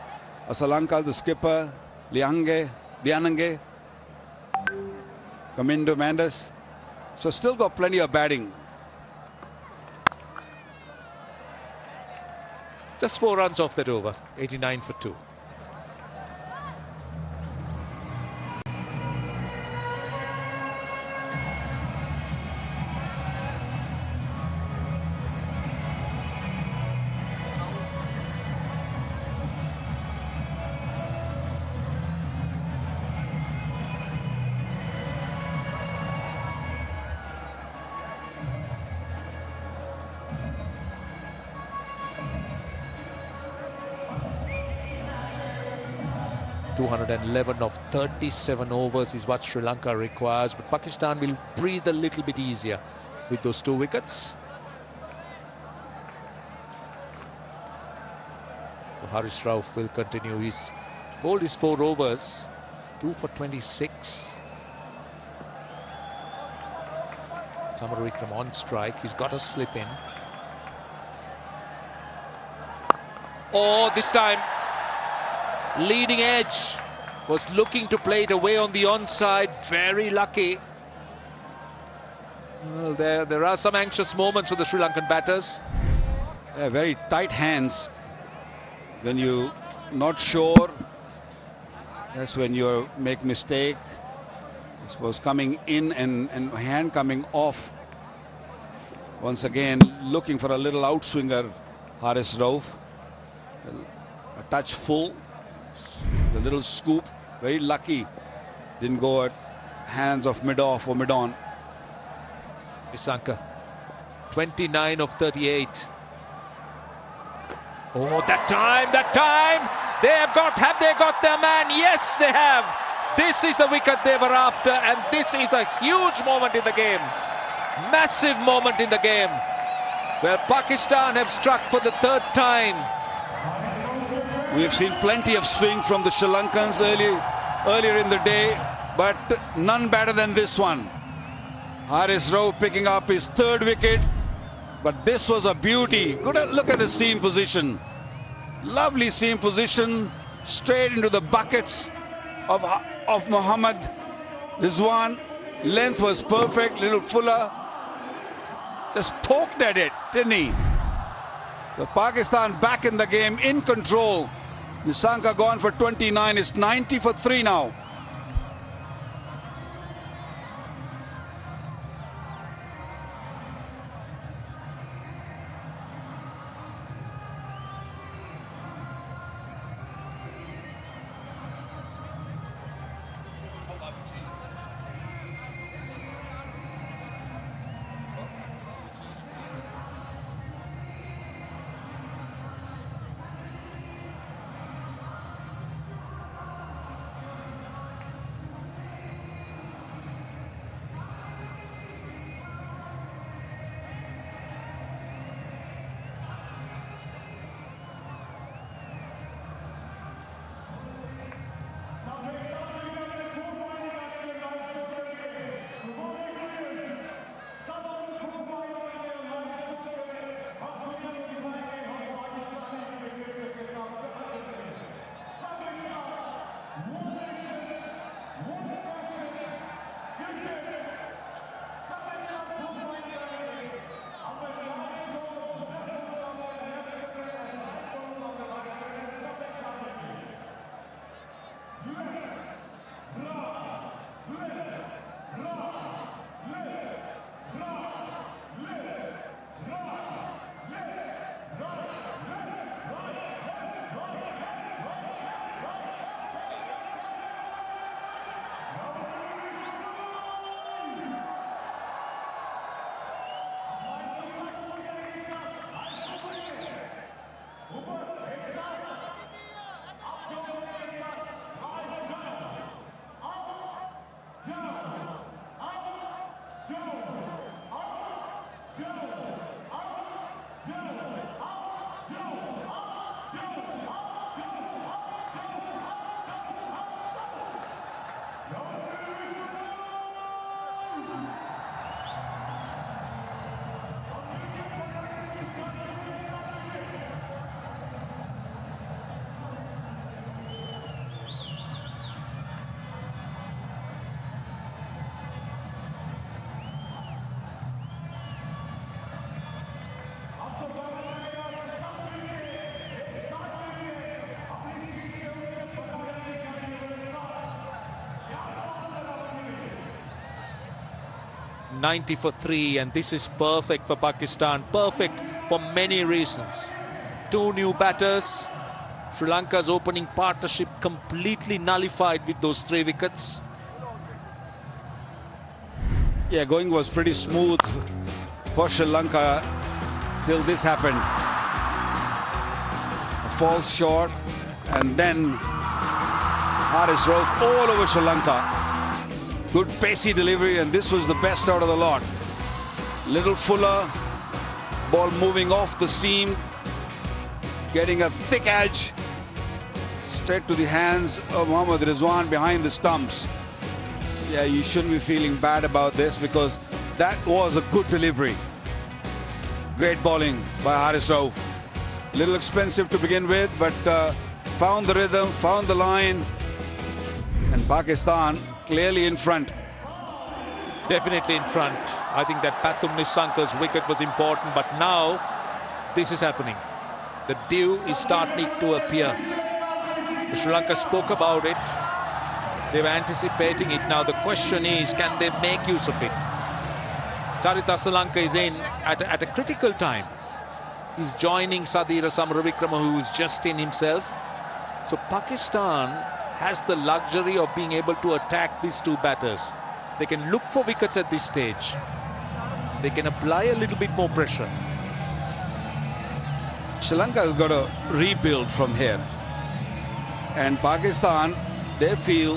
Asalanka, the skipper, Lianange, Kamindo Mendes. So still got plenty of batting. Just 4 runs off that over, 89 for 2. .211 of 37 overs is what Sri Lanka requires, but Pakistan will breathe a little bit easier with those 2 wickets. So Harish Rauf will continue. He's bowled his 4 overs, 2 for 26. Samaru Vikram on strike. He's got a slip in. Oh, this time leading edge was looking to play it away on the onside. Very lucky. Well, there are some anxious moments for the Sri Lankan batters. Very tight hands. When you not sure, that's when you make mistake. This was coming in and hand coming off. Once again, looking for a little outswinger, Haris Rauf. A touch full, the little scoop, very lucky. Didn't go at hands of mid-off or mid-on. Nissanka, 29 of 38. Oh, that time! Have they got their man? Yes, they have. This is the wicket they were after, and this is a huge moment in the game. Massive moment in the game, where Pakistan have struck for the third time. We've seen plenty of swing from the Sri Lankans earlier in the day, but none better than this one. Haris Rauf picking up his third wicket, but this was a beauty. Look at the seam position. Lovely seam position, straight into the buckets of Mohammad Rizwan. Length was perfect, little fuller. Just poked at it, didn't he? So Pakistan back in the game, in control. Nissanka gone for 29. It's 90 for 3 now. .90 for 3, and this is perfect for Pakistan. Perfect for many reasons. 2 new batters. Sri Lanka's opening partnership completely nullified with those 3 wickets. Yeah, going was pretty smooth for Sri Lanka till this happened. A false shot, and then Haris Rauf all over Sri Lanka. Good pacey delivery, and this was the best out of the lot. Little fuller, ball moving off the seam, getting a thick edge straight to the hands of Mohammad Rizwan behind the stumps. Yeah, you shouldn't be feeling bad about this, because that was a good delivery. Great bowling by Haris Rauf. Little expensive to begin with, but found the rhythm, found the line, and Pakistan clearly in front. Definitely in front. I think that Pathum Nissanka's wicket was important, but now this is happening. The dew is starting to appear. Sri Lanka spoke about it. They're anticipating it. Now the question is, can they make use of it? Charit Asalanka is in at a critical time. He's joining Sadira Samaravikrama, who is just in himself. So Pakistan has the luxury of being able to attack these two batters. They can look for wickets at this stage. They can apply a little bit more pressure. Sri Lanka has got to rebuild from here. And Pakistan, they feel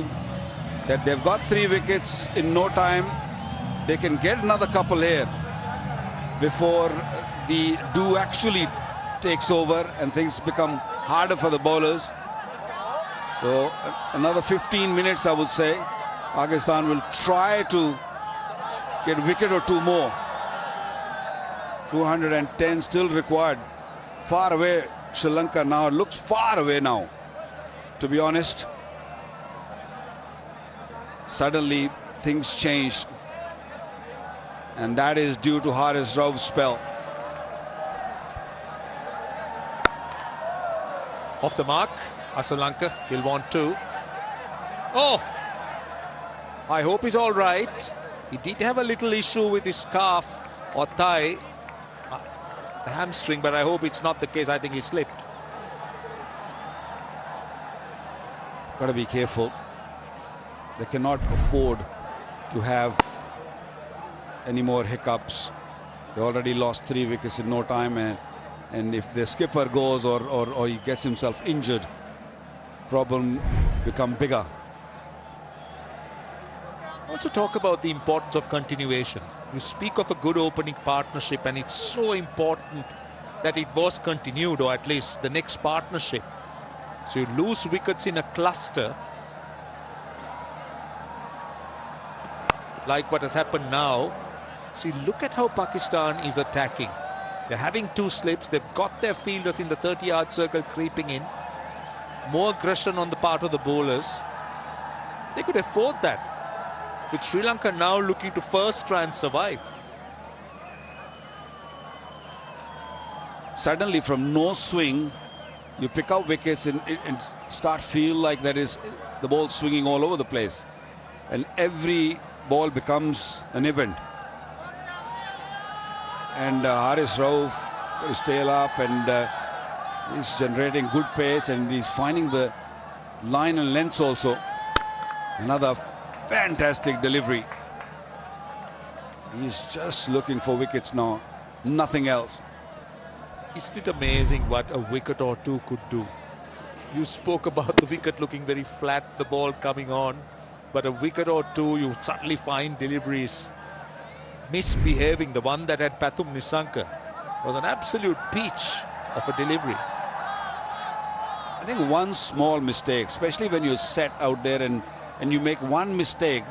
that they've got 3 wickets in no time. They can get another couple here before the dew actually takes over and things become harder for the bowlers. So another 15 minutes, I would say. Pakistan will try to get a wicket or 2 more. 210 still required. Far away, Sri Lanka now. It looks far away now, to be honest. Suddenly things changed, and that is due to Haris Rauf's spell. Off the mark, Asalanka, he'll want 2. Oh! I hope he's all right. He did have a little issue with his calf or thigh, the hamstring, but I hope it's not the case. I think he slipped. Got to be careful. They cannot afford to have any more hiccups. They already lost 3 wickets in no time, and if the skipper goes or he gets himself injured, problem become bigger. Also talk about the importance of continuation. You speak of a good opening partnership, and it's so important that it was continued, or at least the next partnership. So you lose wickets in a cluster, like what has happened now. See, look at how Pakistan is attacking. They're having 2 slips. They've got their fielders in the 30-yard circle creeping in. More aggression on the part of the bowlers. They could afford that. With Sri Lanka now looking to first try and survive. Suddenly from no swing, you pick up wickets and start feel like that is the ball swinging all over the place. And every ball becomes an event. And Haris Rauf got his tail up, and he's generating good pace, and he's finding the line and lengths also. Another fantastic delivery. He's just looking for wickets now, nothing else. Isn't it amazing what a wicket or 2 could do? You spoke about the wicket looking very flat, the ball coming on, but a wicket or 2, you suddenly find deliveries misbehaving. The one that had Pathum Nissanka was an absolute peach of a delivery. I think one small mistake, especially when you're set out there and you make one mistake,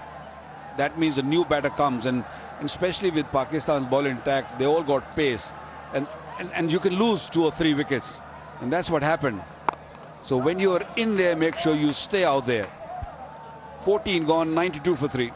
that means a new batter comes, and especially with Pakistan's bowling attack, they all got pace, and you can lose 2 or 3 wickets, and that's what happened. So when you're in there, make sure you stay out there. 14 gone, 92 for 3.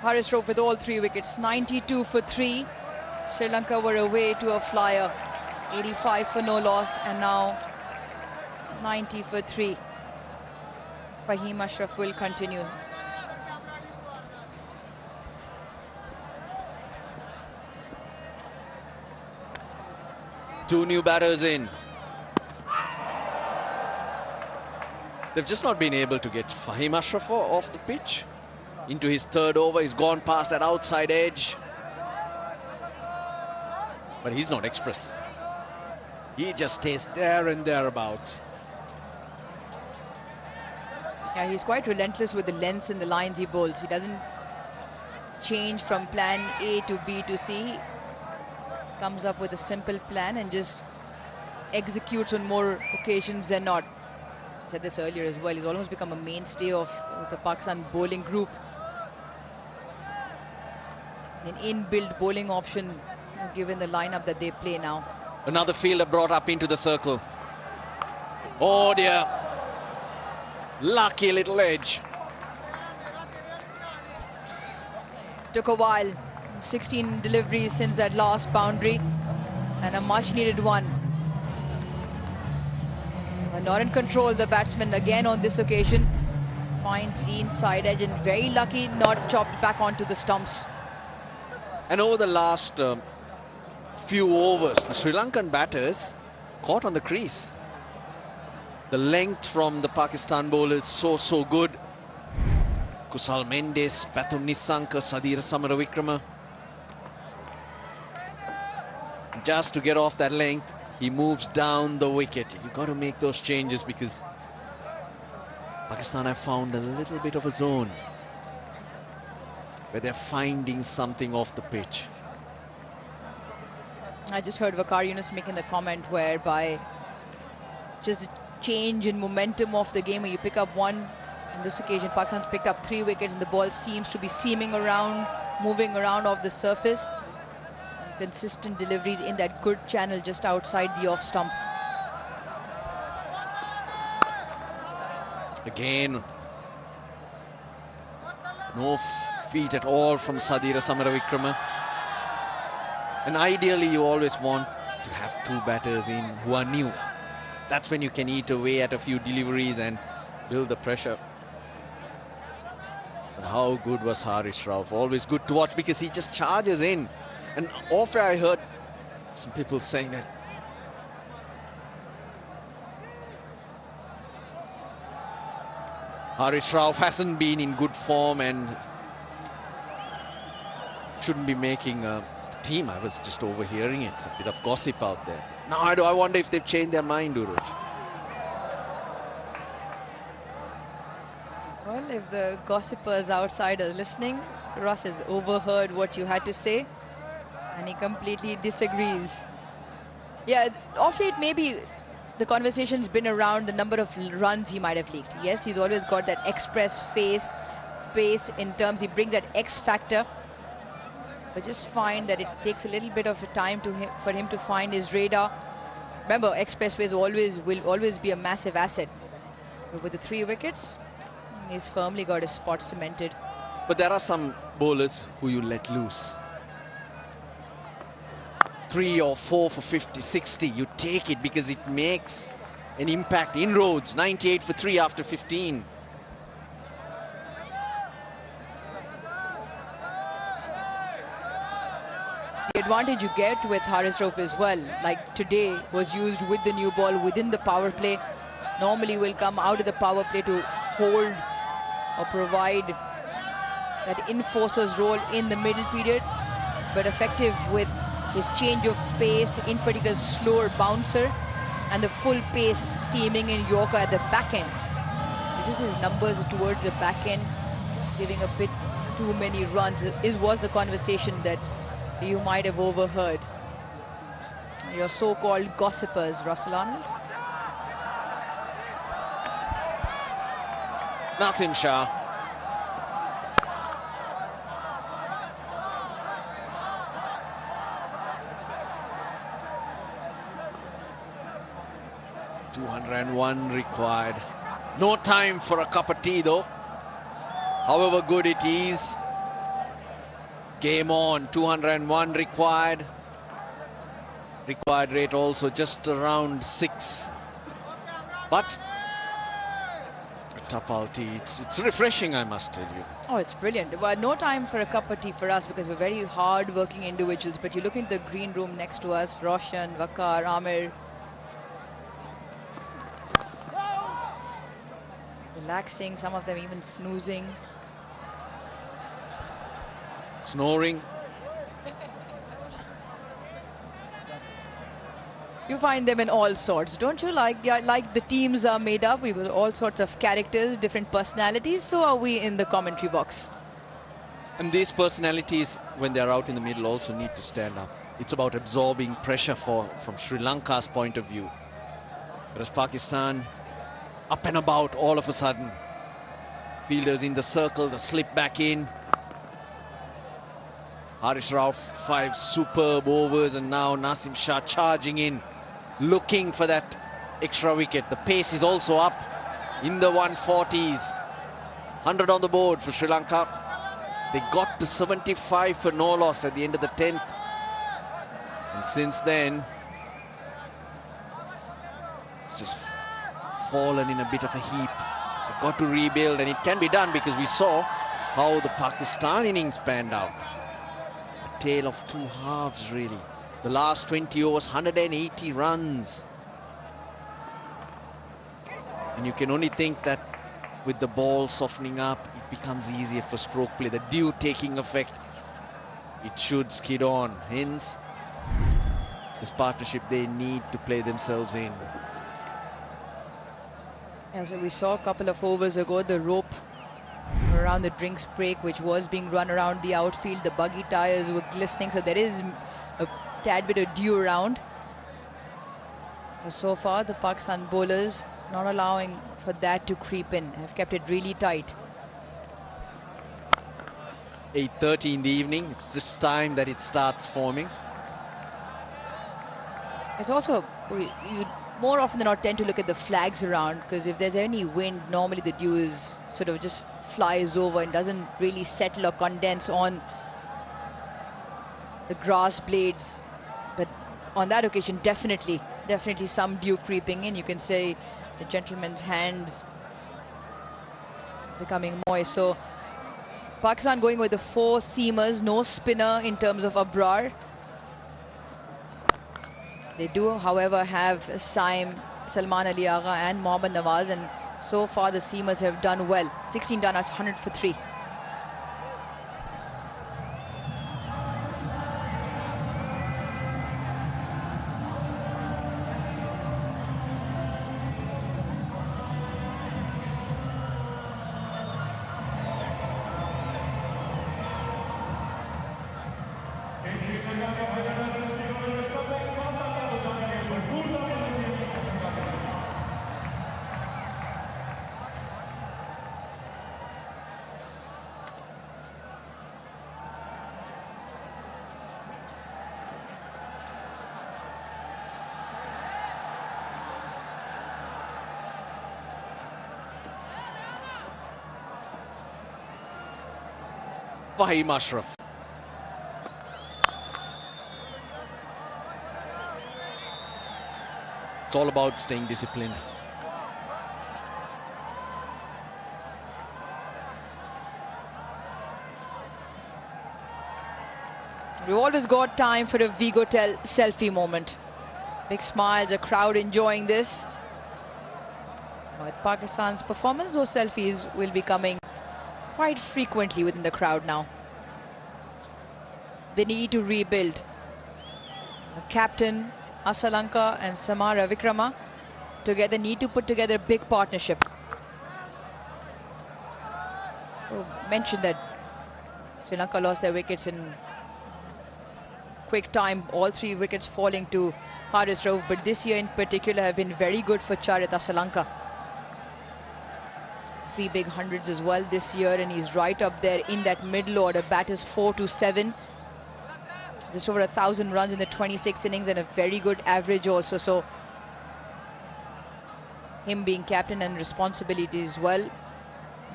Haris Rauf with all 3 wickets, 92 for 3. Sri Lanka were away to a flyer, 85 for no loss, and now 90 for 3. Fahim Ashraf will continue. Two new batters in. They've just not been able to get Fahim Ashraf off the pitch. Into his 3rd over, he's gone past that outside edge. But he's not express. He just stays there and thereabouts. Yeah, he's quite relentless with the lengths and the lines he bowls. He doesn't change from plan A to B to C. Comes up with a simple plan and just executes on more occasions than not. I said this earlier as well. He's almost become a mainstay of the Pakistan bowling group. An inbuilt bowling option given the lineup that they play now. Another fielder brought up into the circle. Oh dear. Lucky little edge. Took a while. 16 deliveries since that last boundary. And a much needed one. But not in control, the batsman again on this occasion. Finds the inside edge and very lucky not chopped back onto the stumps. And over the last few overs, the Sri Lankan batters caught on the crease. The length from the Pakistan bowlers so good. Kusal Mendes, Pathum Nissanka, Sadira Samaravikrama. Just to get off that length, he moves down the wicket. You've got to make those changes because Pakistan have found a little bit of a zone where they're finding something off the pitch. I just heard Waqar Yunus making the comment whereby just the change in momentum of the game, where you pick up one. On this occasion, Pakistan's picked up 3 wickets and the ball seems to be seaming around, moving around off the surface. Consistent deliveries in that good channel just outside the off stump. Again, no feet at all from Sadira Samaravikrama. And ideally, you always want to have 2 batters in who are new. That's when you can eat away at a few deliveries and build the pressure. But how good was Harish Rauf? Always good to watch because he just charges in. And off air, I heard some people saying that Harish Rauf hasn't been in good form and shouldn't be making the team. I was just overhearing it. It's a bit of gossip out there. Now I wonder if they've changed their mind, Uruj. Well, if the gossipers outside are listening, Russ has overheard what you had to say and he completely disagrees. Yeah, off late maybe the conversation's been around the number of runs he might have leaked. Yes, he's always got that express pace in terms, he brings that X factor. But just find that it takes a little bit of a time for him to find his radar. Remember, expressways will always be a massive asset. But with the 3 wickets, he's firmly got his spot cemented. But there are some bowlers who you let loose. 3 or 4 for 50, 60, you take it because it makes an impact. Inroads, 98 for 3 after 15. The advantage you get with Harish Rauf as well, like today was used with the new ball within the power play. Normally will come out of the power play to hold or provide that enforcer's role in the middle period, but effective with his change of pace, in particular slower bouncer and the full pace steaming in Yorker at the back end. This is his numbers towards the back end, giving a bit too many runs. This was the conversation that you might have overheard. Your so-called gossipers, Russell Arnold. Nasim Shah. .201 required. No time for a cup of tea though. However good it is. Game on. 201 required. Required rate also just around 6. But a tough outie. It's refreshing, I must tell you. Oh, it's brilliant. Well, no time for a cup of tea for us because we're very hard-working individuals. But you look into the green room next to us, Roshan, Waqar, Amir. Relaxing, some of them even snoozing. Snoring. You find them in all sorts, don't you? Like the teams are made up, we have all sorts of characters, different personalities. So are we in the commentary box. And these personalities, when they're out in the middle, also need to stand up. It's about absorbing pressure from Sri Lanka's point of view. Whereas Pakistan, up and about all of a sudden. Fielders in the circle, the slip back in. Harish Rao, 5 superb overs, and now Nasim Shah charging in, looking for that extra wicket. The pace is also up in the 140s. 100 on the board for Sri Lanka. They got to 75 for no loss at the end of the 10th. And since then, it's just fallen in a bit of a heap. They've got to rebuild, and it can be done because we saw how the Pakistan innings panned out. A tale of two halves, really. The last 20 overs, 180 runs. And you can only think that with the ball softening up, it becomes easier for stroke play. The dew taking effect, it should skid on. Hence, this partnership they need to play themselves in. As we saw a couple of overs ago, the rope around the drinks break, which was being run around the outfield, the buggy tires were glistening, so there is a tad bit of dew around. But so far, the Pakistan bowlers not allowing for that to creep in, have kept it really tight. 8:30 in the evening, it's this time that it starts forming. It's also, you more often than not tend to look at the flags around, because if there's any wind, normally the dew is sort of just flies over and doesn't really settle or condense on the grass blades. But on that occasion, definitely some dew creeping in. You can say the gentleman's hands becoming moist. So Pakistan going with the 4 seamers, no spinner in terms of Abrar. They do, however, have Salman Ali Agha and Mohammad Nawaz, and so far the seamers have done well. 16 done, 100 for 3. Fahim Ashraf. It's all about staying disciplined. We've always got time for a Vigotel selfie moment. Big smiles, a crowd enjoying this. With Pakistan's performance, those selfies will be coming quite frequently within the crowd now. They need to rebuild. The captain, Asalanka and Samara Vikrama together need to put together a big partnership. Mentioned that Sri Lanka lost their wickets in quick time, all 3 wickets falling to Haris Rauf, but this year in particular have been very good for Charit Asalanka. 3 big hundreds as well this year, and he's right up there in that middle order. Batters 4 to 7, just over 1,000 runs in the 26 innings and a very good average also. So him being captain and responsibility as well,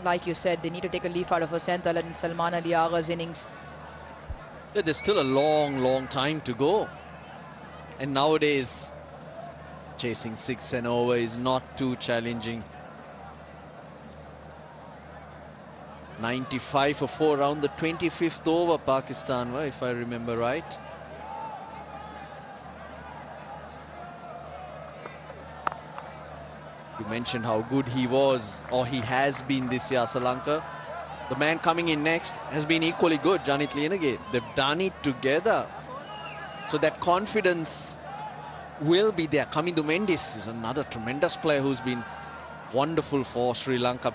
like you said, they need to take a leaf out of Hossain and Salman Ali Agha's innings. Yeah, there's still a long time to go, and nowadays chasing 6 and over is not too challenging. 95 for 4 around the 25th over, Pakistan, if I remember right. You mentioned how good he was, or he has been this year, Sri Lanka. The man coming in next has been equally good, Janit Lienage. They've done it together. So that confidence will be there. Kamindu Mendis is another tremendous player who's been wonderful for Sri Lanka.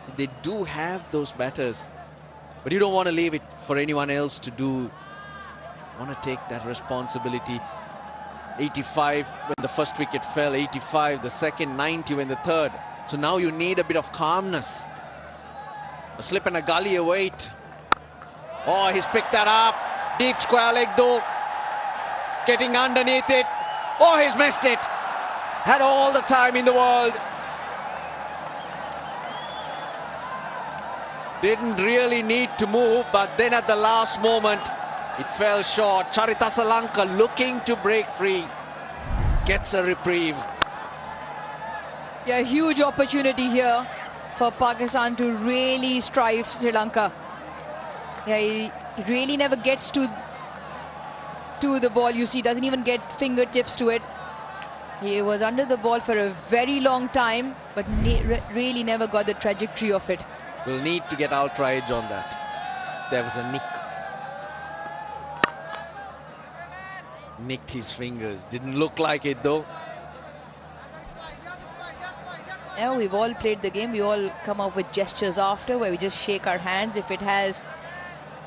So they do have those batters, but you don't want to leave it for anyone else to do. You want to take that responsibility. 85 when the first wicket fell, 85 the second, 90 when the third. So now you need a bit of calmness. A slip and a gully await. Oh, he's picked that up. Deep square leg though. Getting underneath it. Oh, he's missed it. Had all the time in the world. Didn't really need to move, but then at the last moment, it fell short. Charita Salanka looking to break free. Gets a reprieve. Yeah, huge opportunity here for Pakistan to really strive Sri Lanka. Yeah, he really never gets to the ball. You see, doesn't even get fingertips to it. He was under the ball for a very long time, but really never got the trajectory of it. Will need to get ultra edge on that. There was a nick. Nicked his fingers. Didn't look like it though. Yeah, we've all played the game. We all come up with gestures after where we just shake our hands if it has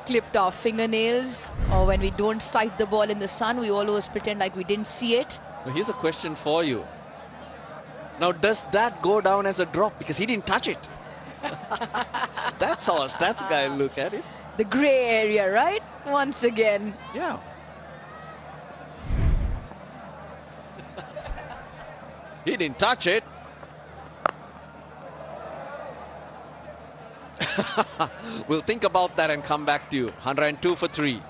clipped our fingernails, or when we don't sight the ball in the sun, we always pretend like we didn't see it. Well, here's a question for you. Now, does that go down as a drop? Because he didn't touch it. That's how a stats guy look at it. The grey area, right? Once again. Yeah. He didn't touch it. We'll think about that and come back to you. 102 for 3.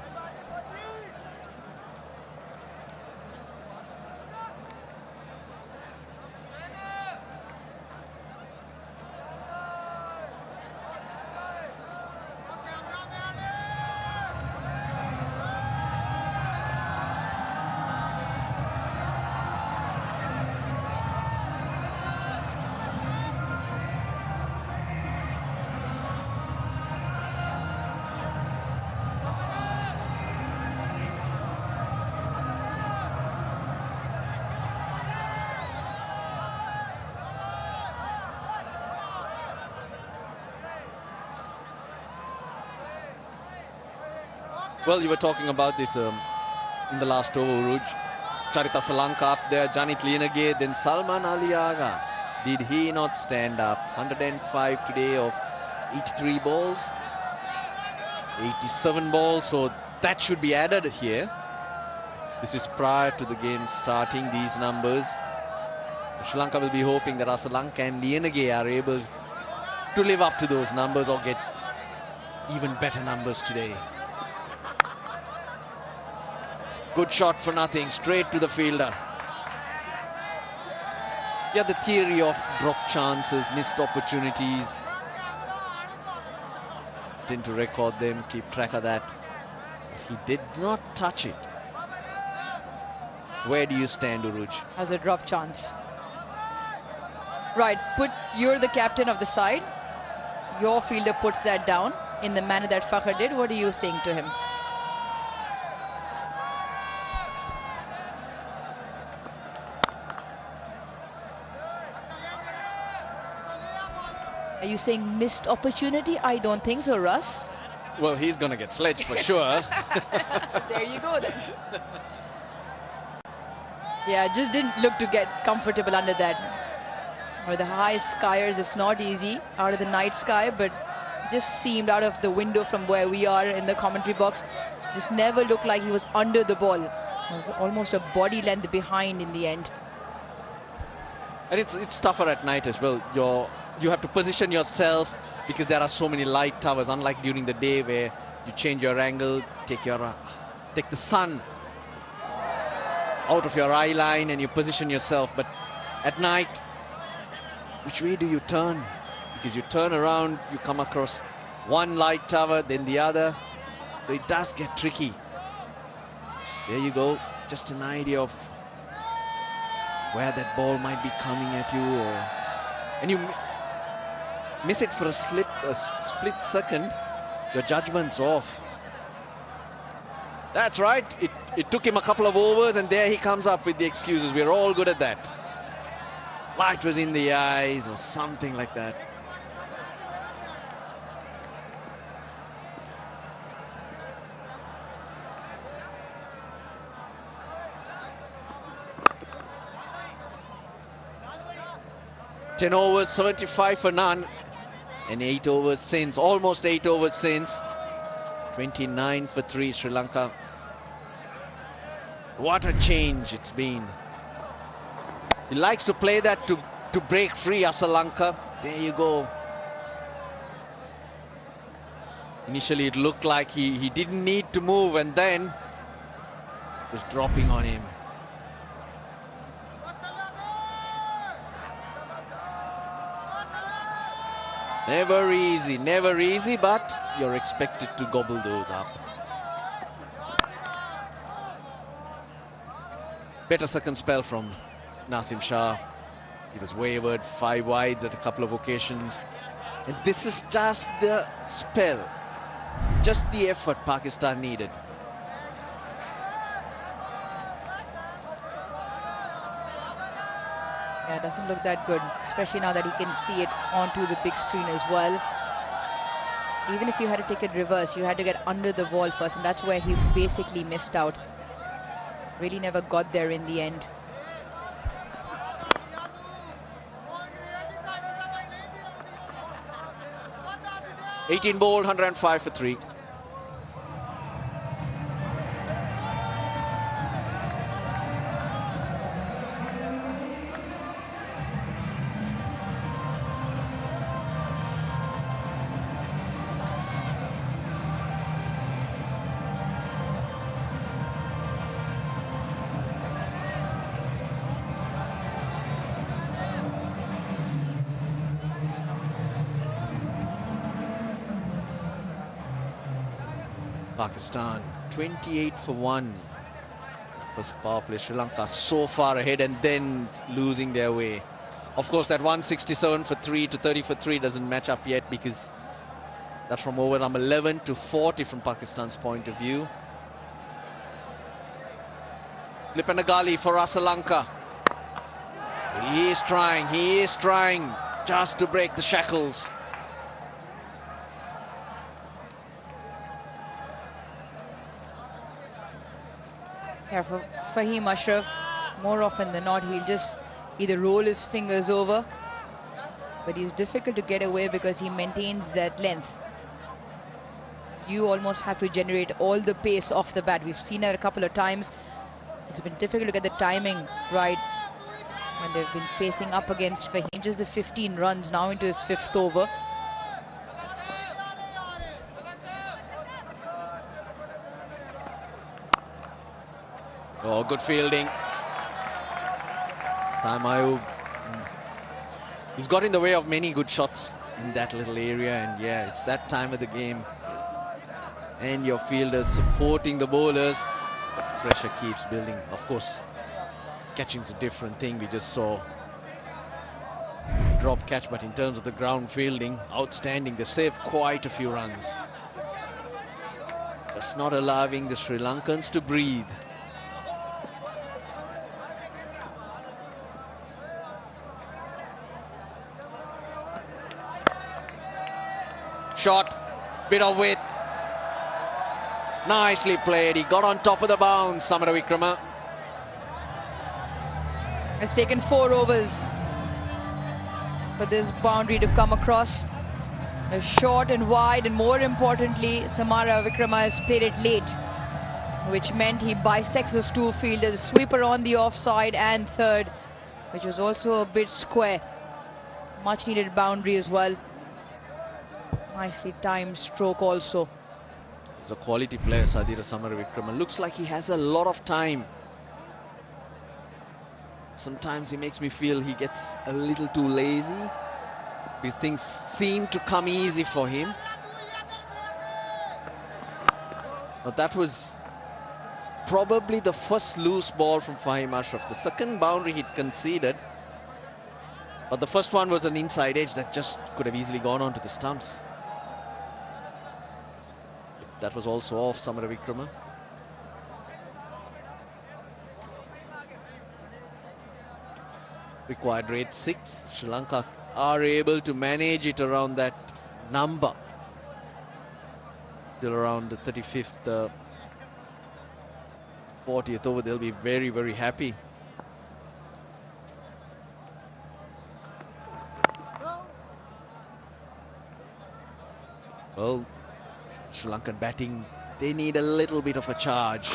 Well, you were talking about this in the last over, Ruj. Charita Salanka up there, Janit Lienage, then Salman Aliaga. Did he not stand up? 105 today of 83 balls. 87 balls, so that should be added here. This is prior to the game starting, these numbers. Sri Lanka will be hoping that Asalanka and Lienage are able to live up to those numbers or get even better numbers today. Good shot for nothing, straight to the fielder. Yeah, the theory of drop chances, missed opportunities. Tend to record them, keep track of that. He did not touch it. Where do you stand, Uruj? As a drop chance. Right, you're the captain of the side. Your fielder puts that down in the manner that Fakhr did. What are you saying to him? Are you saying missed opportunity? I don't think so, Russ. Well, he's going to get sledged for sure. There you go then. Yeah, just didn't look to get comfortable under that. Or the high skiers, it's not easy out of the night sky, but just seemed out of the window from where we are in the commentary box. Just never looked like he was under the ball. It was almost a body length behind in the end. And it's tougher at night as well. You have to position yourself because there are so many light towers, unlike during the day where you change your angle, take the sun out of your eye line and you position yourself. But at night, which way do you turn? Because you turn around, you come across one light tower, then the other. So it does get tricky. There you go, just an idea of where that ball might be coming at you, and you miss it for a split second, your judgment's off. That's right, It took him a couple of overs and there he comes up with the excuses. We're all good at that. Light was in the eyes or something like that. Ten overs, 75 for none, and 8 overs since, almost 8 overs since. 29 for 3, Sri Lanka. What a change it's been. He likes to play that to break free Asalanka. There you go. Initially it looked like he didn't need to move, and then it was dropping on him. Never easy, but you're expected to gobble those up. Better second spell from Nasim Shah. He was wavered 5 wides at a couple of occasions. And this is just the spell, just the effort Pakistan needed. Yeah, it doesn't look that good, especially now that he can see it onto the big screen as well. Even if you had to take it reverse, you had to get under the wall first, and that's where he basically missed out. Really never got there in the end. $18 bowled, 105 for 3. Pakistan 28 for 1. First power play, Sri Lanka so far ahead and then losing their way. Of course, that 167 for 3 to 30 for 3 doesn't match up yet because that's from over number 11 to 40 from Pakistan's point of view. Slip and a gully for Asalanka. He is trying just to break the shackles. Yeah, for Fahim Ashraf, more often than not, he'll just either roll his fingers over, but he's difficult to get away because he maintains that length. You almost have to generate all the pace off the bat. We've seen that a couple of times. It's been difficult to get the timing right when they've been facing up against Fahim. Just the 15 runs now into his 5th over. Oh, good fielding. Sam Ayub. He's got in the way of many good shots in that little area, and yeah, it's that time of the game. And your fielders supporting the bowlers. Pressure keeps building. Of course, catching's a different thing. We just saw drop catch, but in terms of the ground fielding, outstanding. They've saved quite a few runs. Just not allowing the Sri Lankans to breathe. Shot, bit of width. Nicely played. He got on top of the bounce, Samara Wickrama. It's taken 4 overs for this boundary to come across. A short and wide, and more importantly, Samara Wickrama has played it late, which meant he bisects those 2 fielders, sweeper on the offside and third, which was also a bit square. Much needed boundary as well. Nicely timed stroke also. He's a quality player, Sadira Samara Wickrama. Looks like he has a lot of time. Sometimes he makes me feel he gets a little too lazy. Because things seem to come easy for him. But that was probably the first loose ball from Fahim Ashraf. The second boundary he'd conceded. But the first one was an inside edge that just could have easily gone onto the stumps. That was also off Samara Wickrama. required rate 6. Sri Lanka are able to manage it around that number till around the 35th, 40th over. They'll be very, very happy. Well, Sri Lankan batting, they need a little bit of a charge.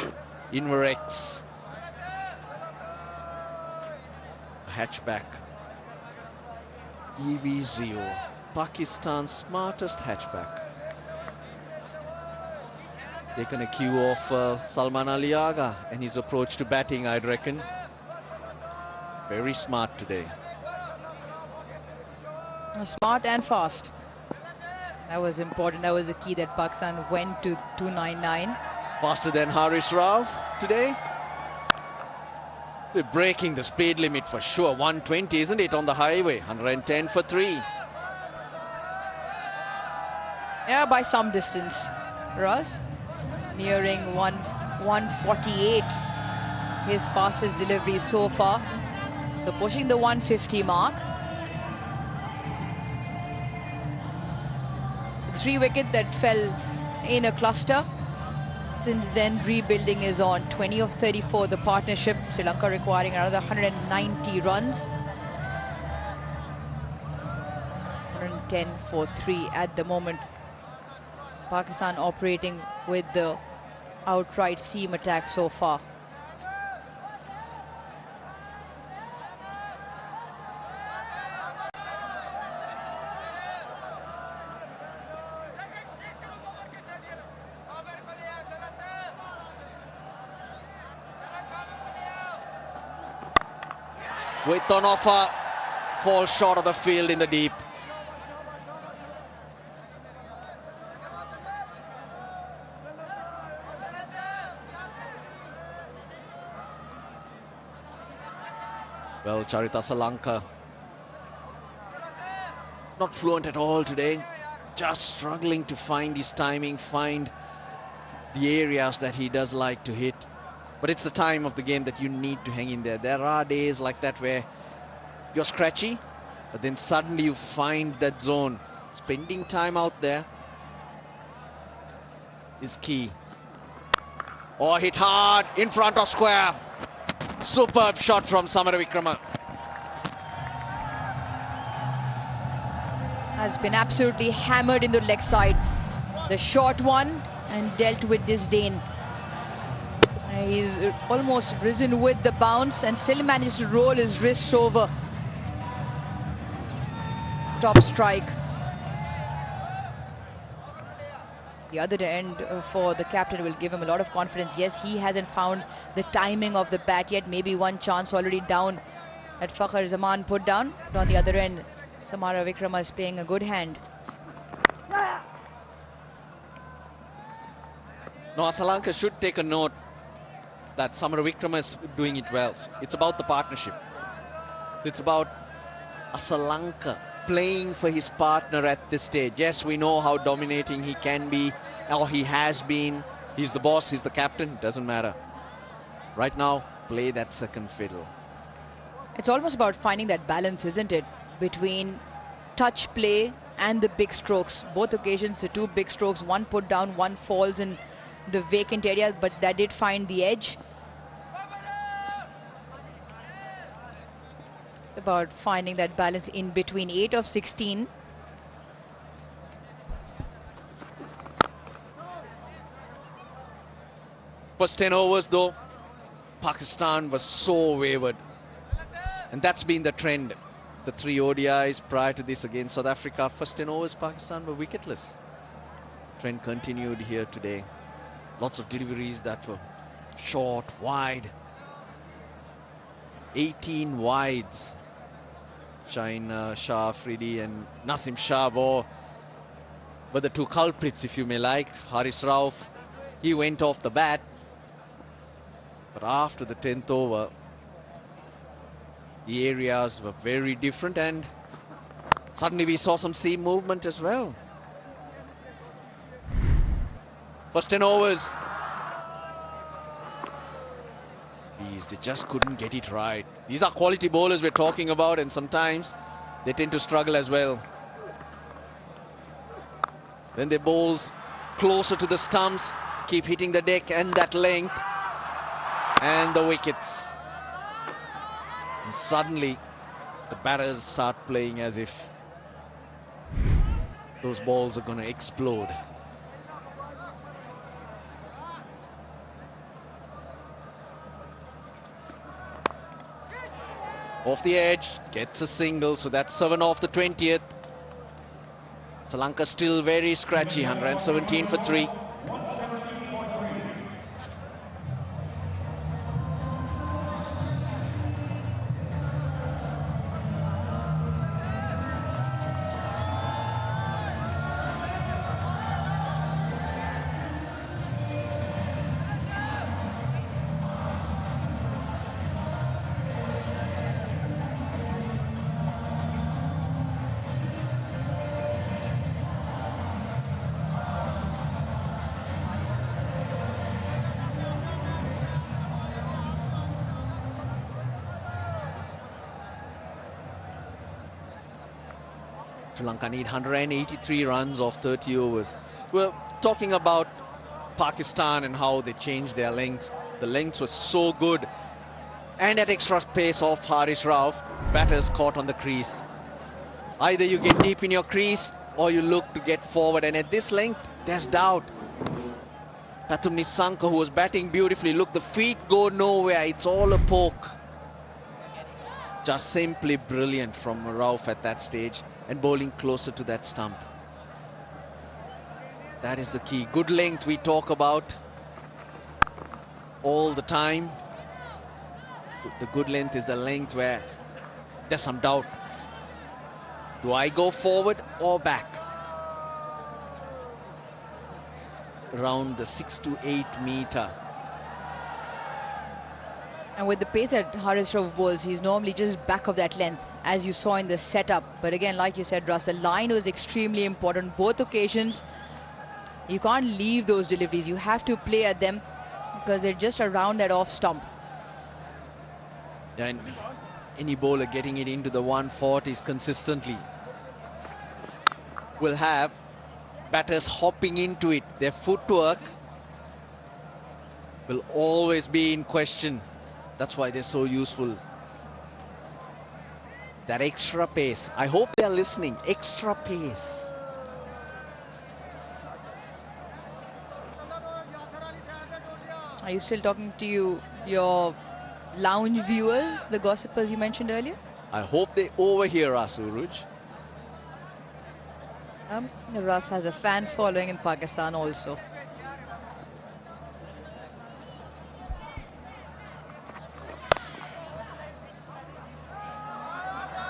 Inverex. Hatchback. EV0. Pakistan's smartest hatchback. Taken a cue of Salman Ali Agha and his approach to batting, I'd reckon. Very smart today. Smart and fast. That was important. That was the key that Pakistan went to 299. Faster than Haris Rauf today. They're breaking the speed limit for sure. 120, isn't it, on the highway? 110 for 3. Yeah, by some distance. Ras nearing 148. His fastest delivery so far. So pushing the 150 mark. 3 wickets that fell in a cluster. Since then, rebuilding is on. 20 of 34, the partnership. Sri Lanka requiring another 190 runs. 110 for 3 at the moment. Pakistan operating with the outright seam attack so far. With on offer, falls short of the field in the deep. Well, Charita Salanka, not fluent at all today. Just struggling to find his timing, find the areas that he does like to hit. But it's the time of the game that you need to hang in there. There are days like that where you're scratchy, but then suddenly you find that zone. Spending time out there is key. Oh, hit hard in front of square. Superb shot from Samaravikrama. Has been absolutely hammered in the leg side. The short one and dealt with disdain. He's almost risen with the bounce and still managed to roll his wrists over. Top strike. The other end for the captain will give him a lot of confidence. Yes, he hasn't found the timing of the bat yet. Maybe one chance already down that Fakhar Zaman put down. But on the other end, Samaravikrama is playing a good hand. No, Sri Lanka should take a note that Samaravikrama is doing it well. It's about the partnership. It's about Sri Lanka playing for his partner at this stage. Yes, we know how dominating he can be, or he has been. He's the boss, he's the captain, doesn't matter. Right now, play that second fiddle. It's almost about finding that balance, isn't it? Between touch play and the big strokes. Both occasions, the 2 big strokes, one put down, one falls in the vacant area, but that did find the edge. It's about finding that balance in between. 8 of 16. First 10 overs though, Pakistan was so wayward. And that's been the trend. The 3 ODIs prior to this against South Africa, first 10 overs Pakistan were wicketless. Trend continued here today. Lots of deliveries that were short, wide. 18 wides. Shaheen Shah Afridi and Nasim Shah were the 2 culprits, if you may like. Haris Rauf, he went off the bat. But after the 10th over, the areas were very different and suddenly we saw some seam movement as well. First 10 overs. crease. They just couldn't get it right. These are quality bowlers we're talking about, and sometimes they tend to struggle as well. Then they bowls closer to the stumps, keep hitting the deck and that length, and the wickets. And suddenly the batters start playing as if those balls are going to explode. Off the edge, gets a single, so that's 7 off the 20th. Sri Lanka still very scratchy, 117 for 3. Sri Lanka need 183 runs off 30 overs. We're talking about Pakistan and how they changed their lengths. The lengths were so good. And at extra pace off Harish Rauf, batters caught on the crease. Either you get deep in your crease or you look to get forward. And at this length, there's doubt. Pathum Nissanka, who was batting beautifully, look, the feet go nowhere. It's all a poke. Just simply brilliant from Rauf at that stage, and bowling closer to that stump. That is the key. Good length we talk about all the time. The good length is the length where there's some doubt. Do I go forward or back? Around the 6 to 8 meter. And with the pace that Harish Rauf bowls, he's normally just back of that length, as you saw in the setup. But again, like you said, Russ, the line was extremely important. Both occasions, you can't leave those deliveries. You have to play at them because they're just around that off stump. And any bowler getting it into the 140s consistently will have batters hopping into it. Their footwork will always be in question. That's why they're so useful. That extra pace. I hope they're listening. Extra pace. Are you still talking to your lounge viewers, the gossipers you mentioned earlier? I hope they overhear us, Uruj. Russ has a fan following in Pakistan also.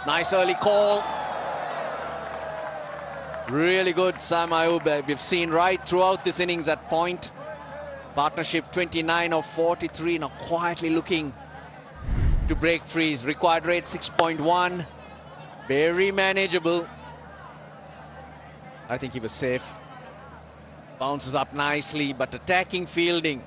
Nice early call. Really good, Sam Ayub. We've seen right throughout this innings at point. Partnership 29 of 43, now quietly looking to break free. Required rate 6.1. Very manageable. I think he was safe. Bounces up nicely, but attacking fielding.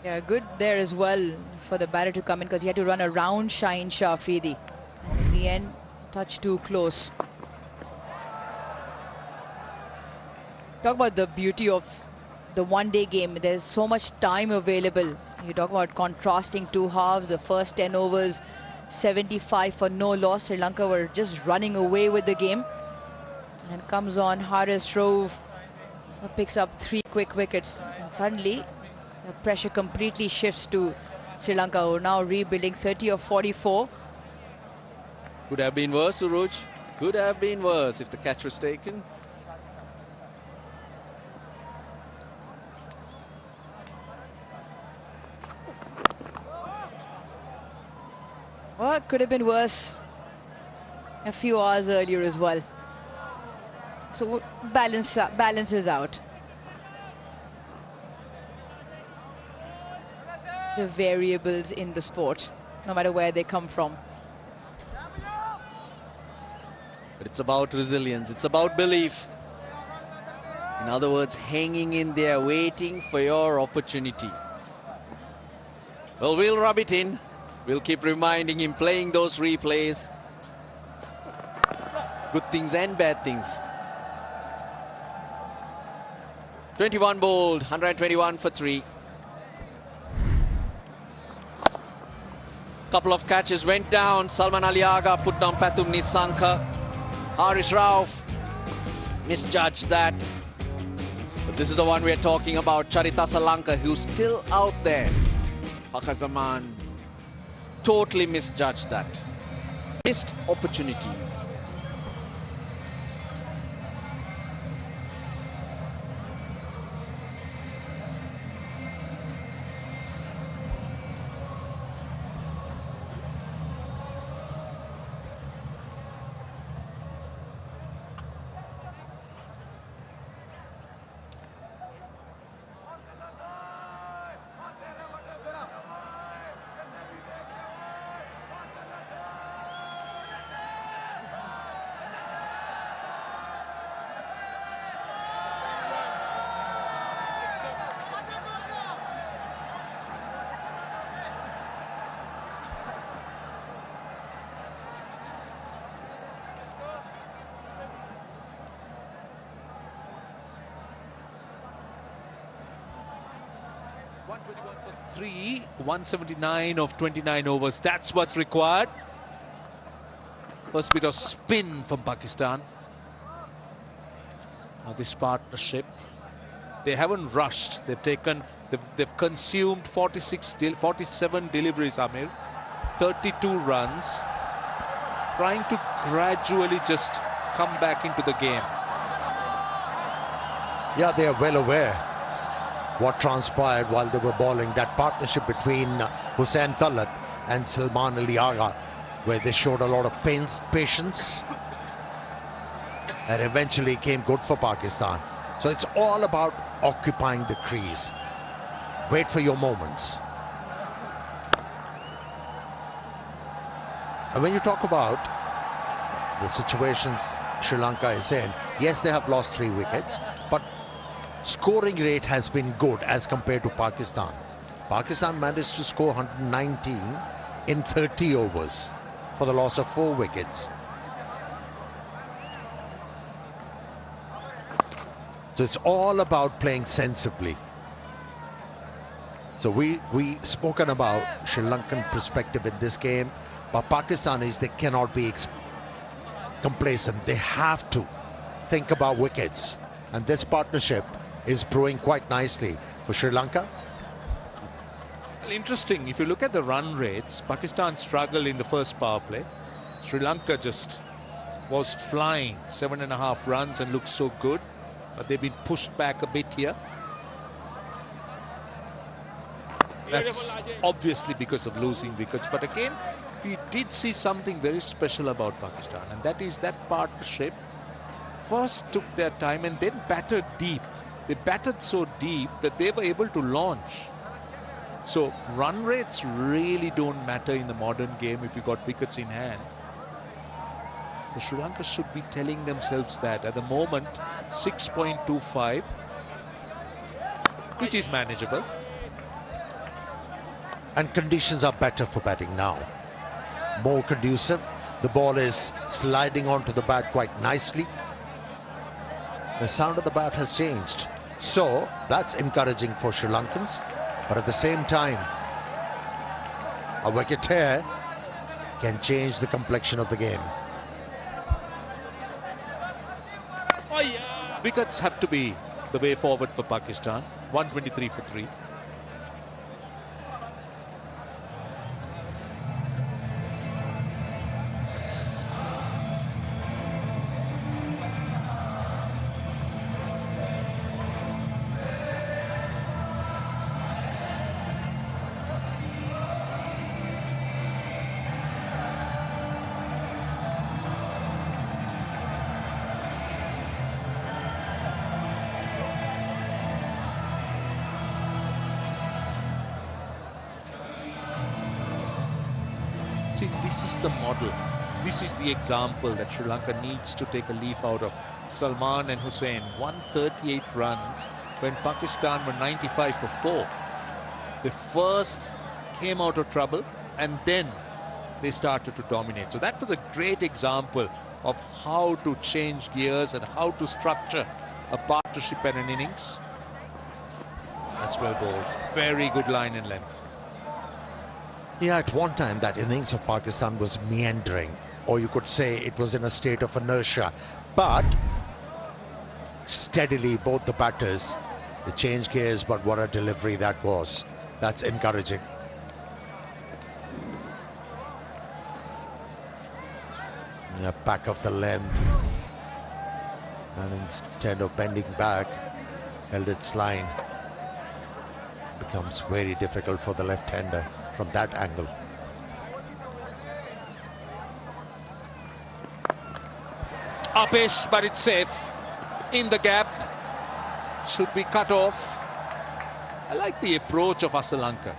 Yeah, good there as well for the batter to come in, because he had to run around Shaheen Shah Afridi. And in the end, touch too close. Talk about the beauty of the one-day game. There's so much time available. You talk about contrasting two halves. The first 10 overs, 75 for no loss. Sri Lanka were just running away with the game. And comes on Harish Rauf, picks up 3 quick wickets. And suddenly, the pressure completely shifts to Sri Lanka, who are now rebuilding 30 of 44. Could have been worse, Uruj. Could have been worse if the catch was taken. Well, it could have been worse a few hours earlier as well. So balances out. The variables in the sport, no matter where they come from. But it's about resilience. It's about belief. In other words, hanging in there, waiting for your opportunity. Well, we'll rub it in. We'll keep reminding him, playing those replays. Good things and bad things. 21 bowled, 121 for 3. Couple of catches went down. Salman Ali Agha put down Pathum Nisanka. Harish Rauf misjudged that. But this is the one we're talking about, Charita Salanka, who's still out there. Fakhar Zaman totally misjudged that. Missed opportunities. For 3, 179 of 29 overs. That's what's required. First bit of spin from Pakistan. Now this partnership, they haven't rushed. They've consumed 47 deliveries, Amir. 32 runs. Trying to gradually just come back into the game. Yeah, they are well aware what transpired while they were bowling. That partnership between Hussain Talat and Salman Ali Agha, where they showed a lot of patience, and eventually came good for Pakistan. So it's all about occupying the crease. Wait for your moments. And when you talk about the situations Sri Lanka is in, yes, they have lost 3 wickets, but scoring rate has been good as compared to Pakistan. Pakistan managed to score 119 in 30 overs for the loss of 4 wickets. So it's all about playing sensibly. So we spoken about Sri Lankan perspective in this game, but Pakistanis, they cannot be complacent. They have to think about wickets, and this partnership is brewing quite nicely for Sri Lanka. Well, interesting, if you look at the run rates, Pakistan struggled in the first power play. Sri Lanka just was flying, 7.5 runs, and looked so good, but they've been pushed back a bit here. That's obviously because of losing wickets, but again, we did see something very special about Pakistan, and that is that partnership first took their time and then batted deep. They batted so deep that they were able to launch. So run rates really don't matter in the modern game if you got wickets in hand. So Sri Lanka should be telling themselves that. At the moment, 6.25, which is manageable. And conditions are better for batting now. More conducive. The ball is sliding onto the bat quite nicely. The sound of the bat has changed. So that's encouraging for Sri Lankans. But at the same time, a wicket here can change the complexion of the game. Wickets have to be the way forward for Pakistan. 123 for 3. See, this is the model. This is the example that Sri Lanka needs to take a leaf out of. Salman and Hussain, 138 runs when Pakistan were 95 for 4. They first came out of trouble and then they started to dominate. So that was a great example of how to change gears and how to structure a partnership and an innings. That's well bowled. Very good line and length. Yeah, at one time that innings of Pakistan was meandering, or you could say it was in a state of inertia. But steadily, both the batters, they changed gears, but what a delivery that was. That's encouraging. Yeah, back of the length. And instead of bending back, held its line. Becomes very difficult for the left-hander from that angle. Upish, but it's safe. In the gap. Should be cut off. I like the approach of Asalanka.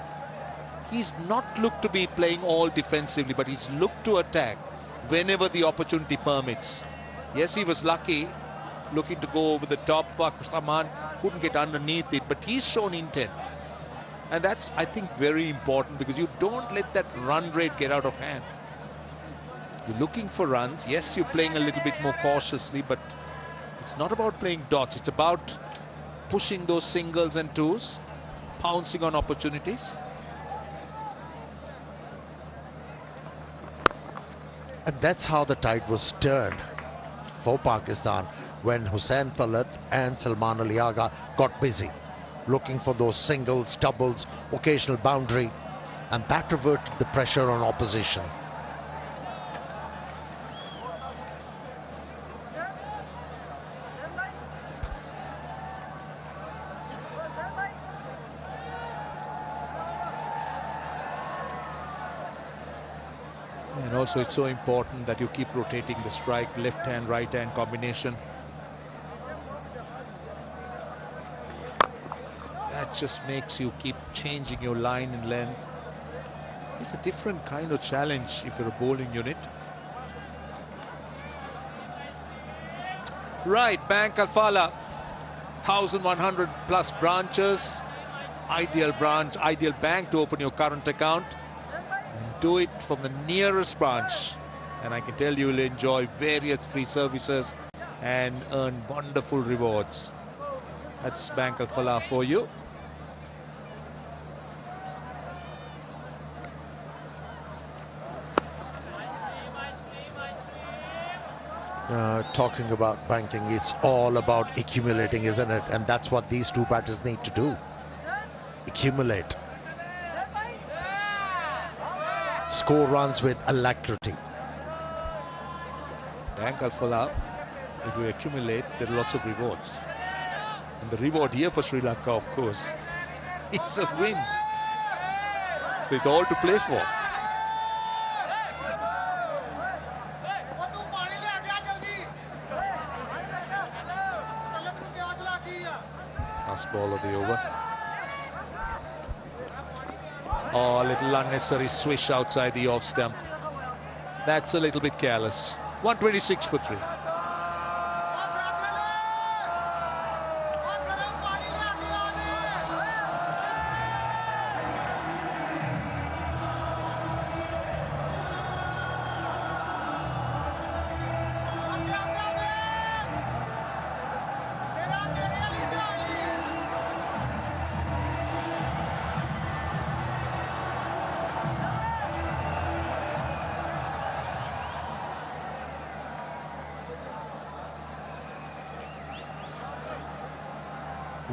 He's not looked to be playing all defensively, but he's looked to attack whenever the opportunity permits. Yes, he was lucky, looking to go over the top. Salman couldn't get underneath it, but he's shown intent. And that's, I think, very important, because you don't let that run rate get out of hand. You're looking for runs. Yes, you're playing a little bit more cautiously, but it's not about playing dots. It's about pushing those singles and twos, pouncing on opportunities. And that's how the tide was turned for Pakistan when Hussain Talat and Salman Ali Agha got busy, looking for those singles, doubles, occasional boundary, and that reverted the pressure on opposition. And also it's so important that you keep rotating the strike, left hand, right hand combination. That just makes you keep changing your line and length. It's a different kind of challenge if you're a bowling unit. Right, Bank Alfala, 1,100 plus branches. Ideal branch, ideal bank to open your current account. And do it from the nearest branch. And I can tell you will enjoy various free services and earn wonderful rewards. That's Bank Alfala for you. Talking about banking, it's all about accumulating, isn't it? And that's what these two batters need to do. Accumulate. Score runs with alacrity. Bank Alfala, if you accumulate, there are lots of rewards. And the reward here for Sri Lanka, of course, is a win. So it's all to play for. Last ball of the over. Oh, a little unnecessary swish outside the off stump. That's a little bit careless. 126 for 3.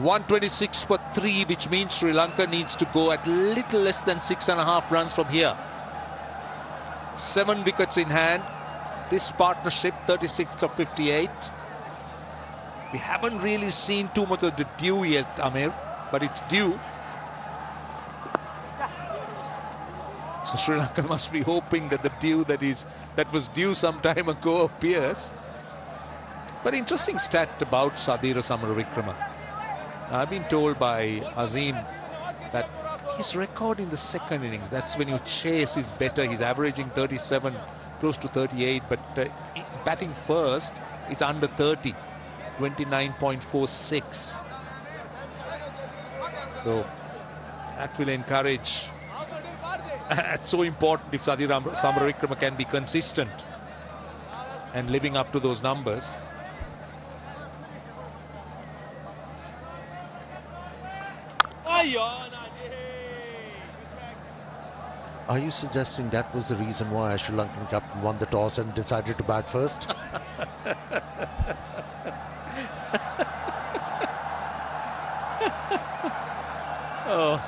.126 for 3, which means Sri Lanka needs to go at little less than 6.5 runs from here. 7 wickets in hand. This partnership, 36 of 58. We haven't really seen too much of the due yet, Amir, but it's due. So Sri Lanka must be hoping that the dew that was due some time ago appears. But interesting stat about Sadira Samaravikrama. I've been told by Azim that his record in the second innings, that's when you chase, is better. He's averaging 37, close to 38, but batting first, It's under 30, 29.46. So that will encourage. It's so important if Samaravikrama can be consistent and living up to those numbers. Are you suggesting that was the reason why a Sri Lankan captain won the toss and decided to bat first? Oh.